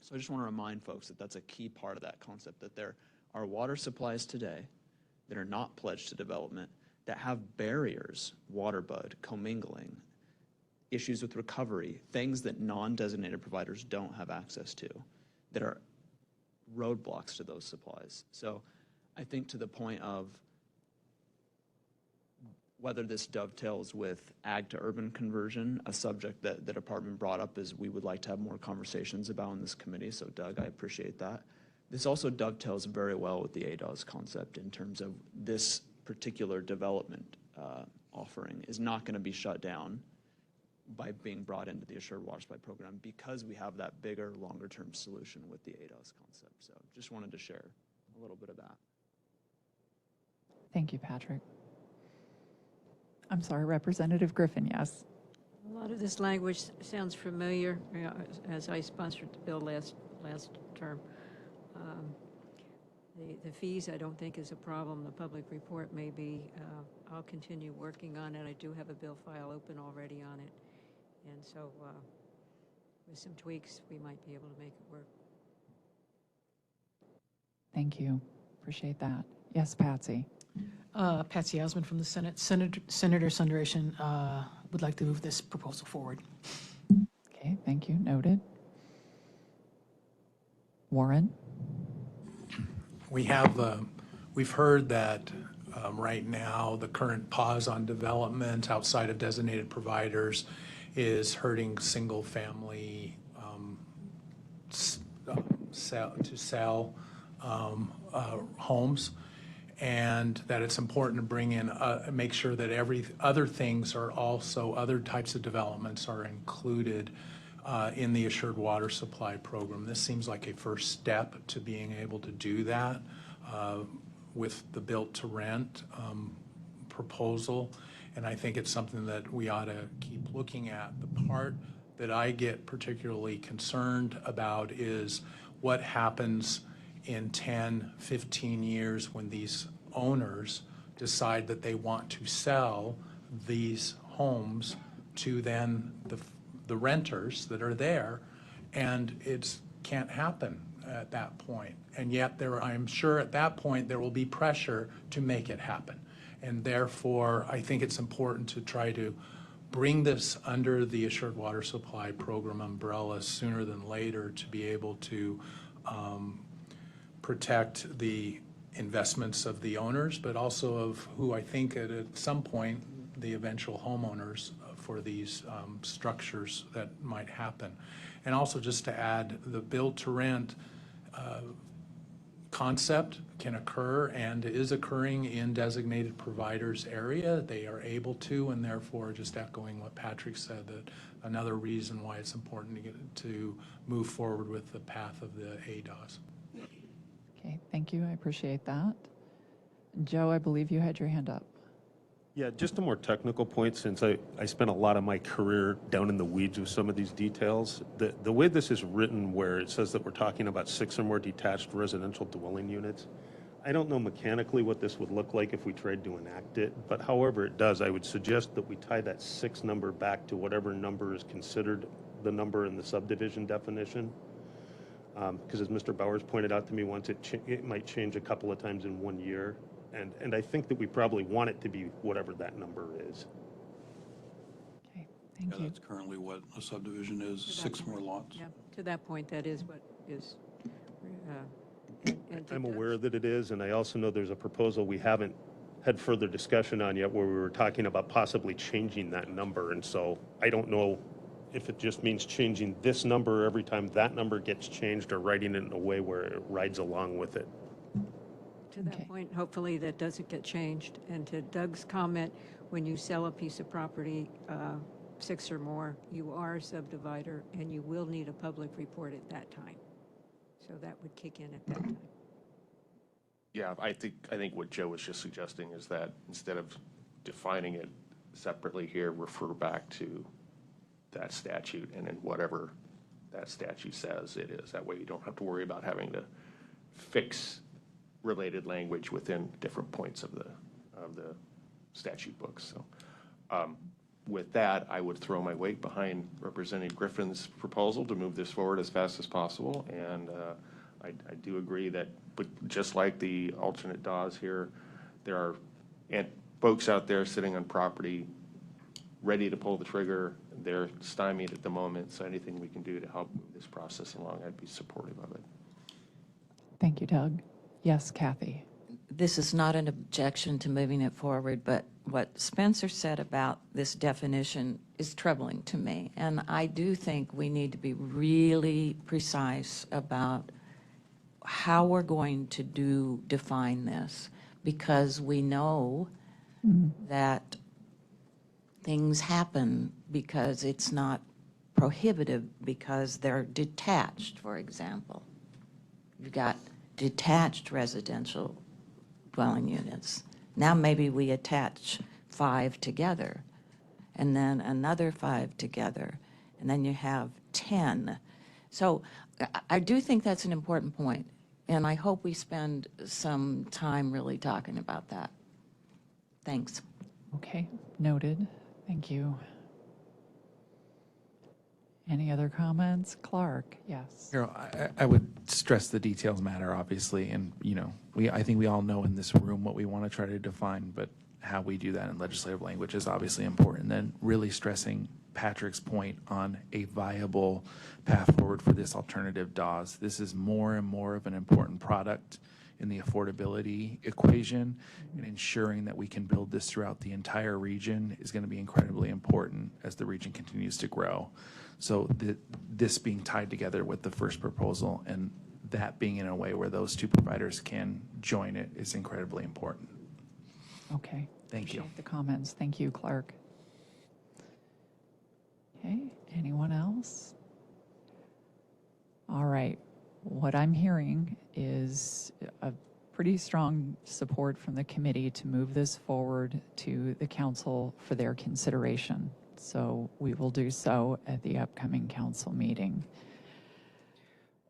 So I just want to remind folks that that's a key part of that concept, that there are water supplies today that are not pledged to development, that have barriers, water bud, commingling, issues with recovery, things that non-designated providers don't have access to, that are roadblocks to those supplies. So I think to the point of whether this dovetails with ag to urban conversion, a subject that the department brought up, is we would like to have more conversations about in this committee. So Doug, I appreciate that. This also dovetails very well with the ADOS concept in terms of this particular development offering is not going to be shut down by being brought into the Assured Water Supply Program, because we have that bigger, longer-term solution with the ADOS concept. So just wanted to share a little bit of that.
Thank you, Patrick. I'm sorry, Representative Griffin, yes.
A lot of this language sounds familiar, as I sponsored the bill last term. The fees, I don't think, is a problem. The public report may be. I'll continue working on it. I do have a bill file open already on it. And so with some tweaks, we might be able to make it work.
Thank you. Appreciate that. Yes, Patsy.
Patsy Osmond from the Senate. Senator Sundaration would like to move this proposal forward.
Okay, thank you. Noted. Warren?
We've heard that right now the current pause on development outside of designated providers is hurting single-family sell homes, and that it's important to bring in, make sure that other things are also, other types of developments are included in the Assured Water Supply Program. This seems like a first step to being able to do that with the built to rent proposal, and I think it's something that we ought to keep looking at. The part that I get particularly concerned about is what happens in 10, 15 years when these owners decide that they want to sell these homes to then the renters that are there, and it can't happen at that point. And yet I'm sure at that point there will be pressure to make it happen. And therefore, I think it's important to try to bring this under the Assured Water Supply Program umbrella sooner than later to be able to protect the investments of the owners, but also of who I think at some point the eventual homeowners for these structures that might happen. And also just to add, the build to rent concept can occur and is occurring in designated providers area. They are able to, and therefore, just echoing what Patrick said, that another reason why it's important to move forward with the path of the ADOS.
Okay, thank you. I appreciate that. Joe, I believe you had your hand up.
Yeah, just a more technical point, since I spent a lot of my career down in the weeds with some of these details. The way this is written, where it says that we're talking about 6 or more detached residential dwelling units, I don't know mechanically what this would look like if we tried to enact it, but however it does, I would suggest that we tie that 6 number back to whatever number is considered the number in the subdivision definition. Because as Mr. Bowers pointed out to me once, it might change a couple of times in 1 year. And I think that we probably want it to be whatever that number is.
Okay, thank you.
That's currently what a subdivision is, 6 more lots.
Yeah, to that point, that is what is.
I'm aware that it is, and I also know there's a proposal we haven't had further discussion on yet where we were talking about possibly changing that number. And so I don't know if it just means changing this number every time that number gets changed, or writing it in a way where it rides along with it.
To that point, hopefully that doesn't get changed. And to Doug's comment, when you sell a piece of property, 6 or more, you are a subdivider, and you will need a public report at that time. So that would kick in at that time.
Yeah, I think what Joe was just suggesting is that instead of defining it separately here, refer back to that statute, and then whatever that statute says it is. That way you don't have to worry about having to fix related language within different points of the statute books. So with that, I would throw my weight behind Representative Griffin's proposal to move this forward as fast as possible. And I do agree that, but just like the alternate DAWs here, there are folks out there sitting on property ready to pull the trigger. They're stymied at the moment, so anything we can do to help move this process along, I'd be supportive of it.
Thank you, Doug. Yes, Kathy.
This is not an objection to moving it forward, but what Spencer said about this definition is troubling to me. And I do think we need to be really precise about how we're going to define this, because we know that things happen because it's not prohibitive, because they're detached, for example. You've got detached residential dwelling units. Now maybe we attach 5 together, and then another 5 together, and then you have 10. So I do think that's an important point, and I hope we spend some time really talking about that. Thanks.
Okay, noted. Thank you. Any other comments? Clark, yes.
Carol, I would stress the details matter, obviously, and, I think we all know in this room what we want to try to define, but how we do that in legislative language is obviously important. Then really stressing Patrick's point on a viable path forward for this alternative DAWs. This is more and more of an important product in the affordability equation, and ensuring that we can build this throughout the entire region is going to be incredibly important as the region continues to grow. So this being tied together with the first proposal, and that being in a way where those 2 providers can join it, is incredibly important.
Okay.
Thank you.
Appreciate the comments. Thank you, Clark. Okay, anyone else? All right. What I'm hearing is a pretty strong support from the committee to move this forward to the council for their consideration. So we will do so at the upcoming council meeting.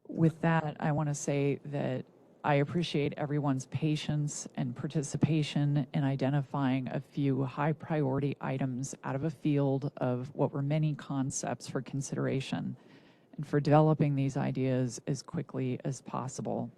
With that, I want to say that I appreciate everyone's patience and participation in identifying a few high priority items out of a field of what were many concepts for consideration, and for developing these ideas as quickly as possible.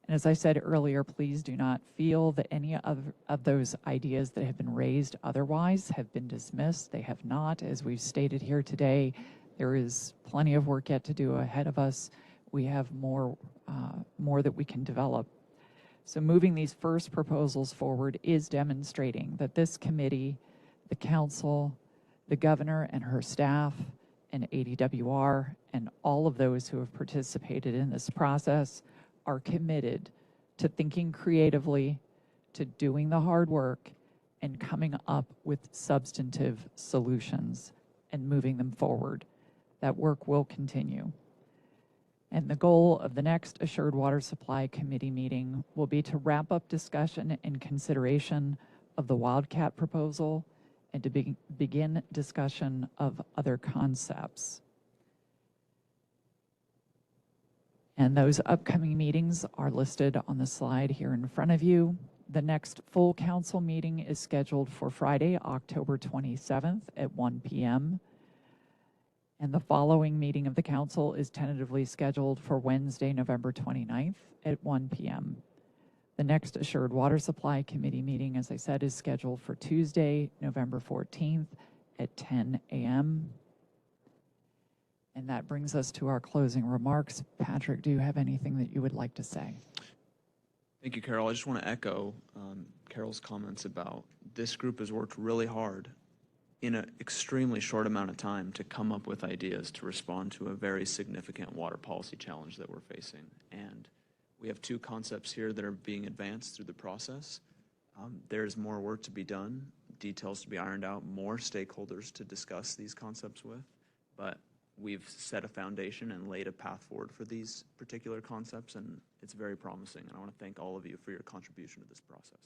And as I said earlier, please do not feel that any of those ideas that have been raised otherwise have been dismissed. They have not. As we've stated here today, there is plenty of work yet to do ahead of us. We have more that we can develop. So moving these first proposals forward is demonstrating that this committee, the council, the governor and her staff, and ADWR, and all of those who have participated in this process are committed to thinking creatively, to doing the hard work, and coming up with substantive solutions and moving them forward. That work will continue. And the goal of the next Assured Water Supply Committee meeting will be to wrap up discussion and consideration of the Wildcat proposal and to begin discussion of other concepts. And those upcoming meetings are listed on the slide here in front of you. The next full council meeting is scheduled for Friday, October 27th at 1 p.m. And the following meeting of the council is tentatively scheduled for Wednesday, November 29th at 1 p.m. The next Assured Water Supply Committee meeting, as I said, is scheduled for Tuesday, November 14th at 10 a.m. And that brings us to our closing remarks. Patrick, do you have anything that you would like to say?
Thank you, Carol. I just want to echo Carol's comments about this group has worked really hard in an extremely short amount of time to come up with ideas to respond to a very significant water policy challenge that we're facing. And we have two concepts here that are being advanced through the process. There's more work to be done, details to be ironed out, more stakeholders to discuss these concepts with, but we've set a foundation and laid a path forward for these particular concepts, and it's very promising. And I want to thank all of you for your contribution to this process.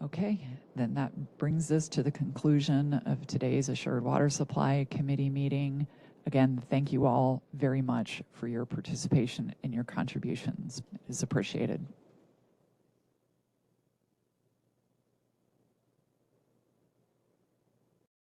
Okay, then that brings us to the conclusion of today's Assured Water Supply Committee meeting. Again, thank you all very much for your participation and your contributions. It is appreciated.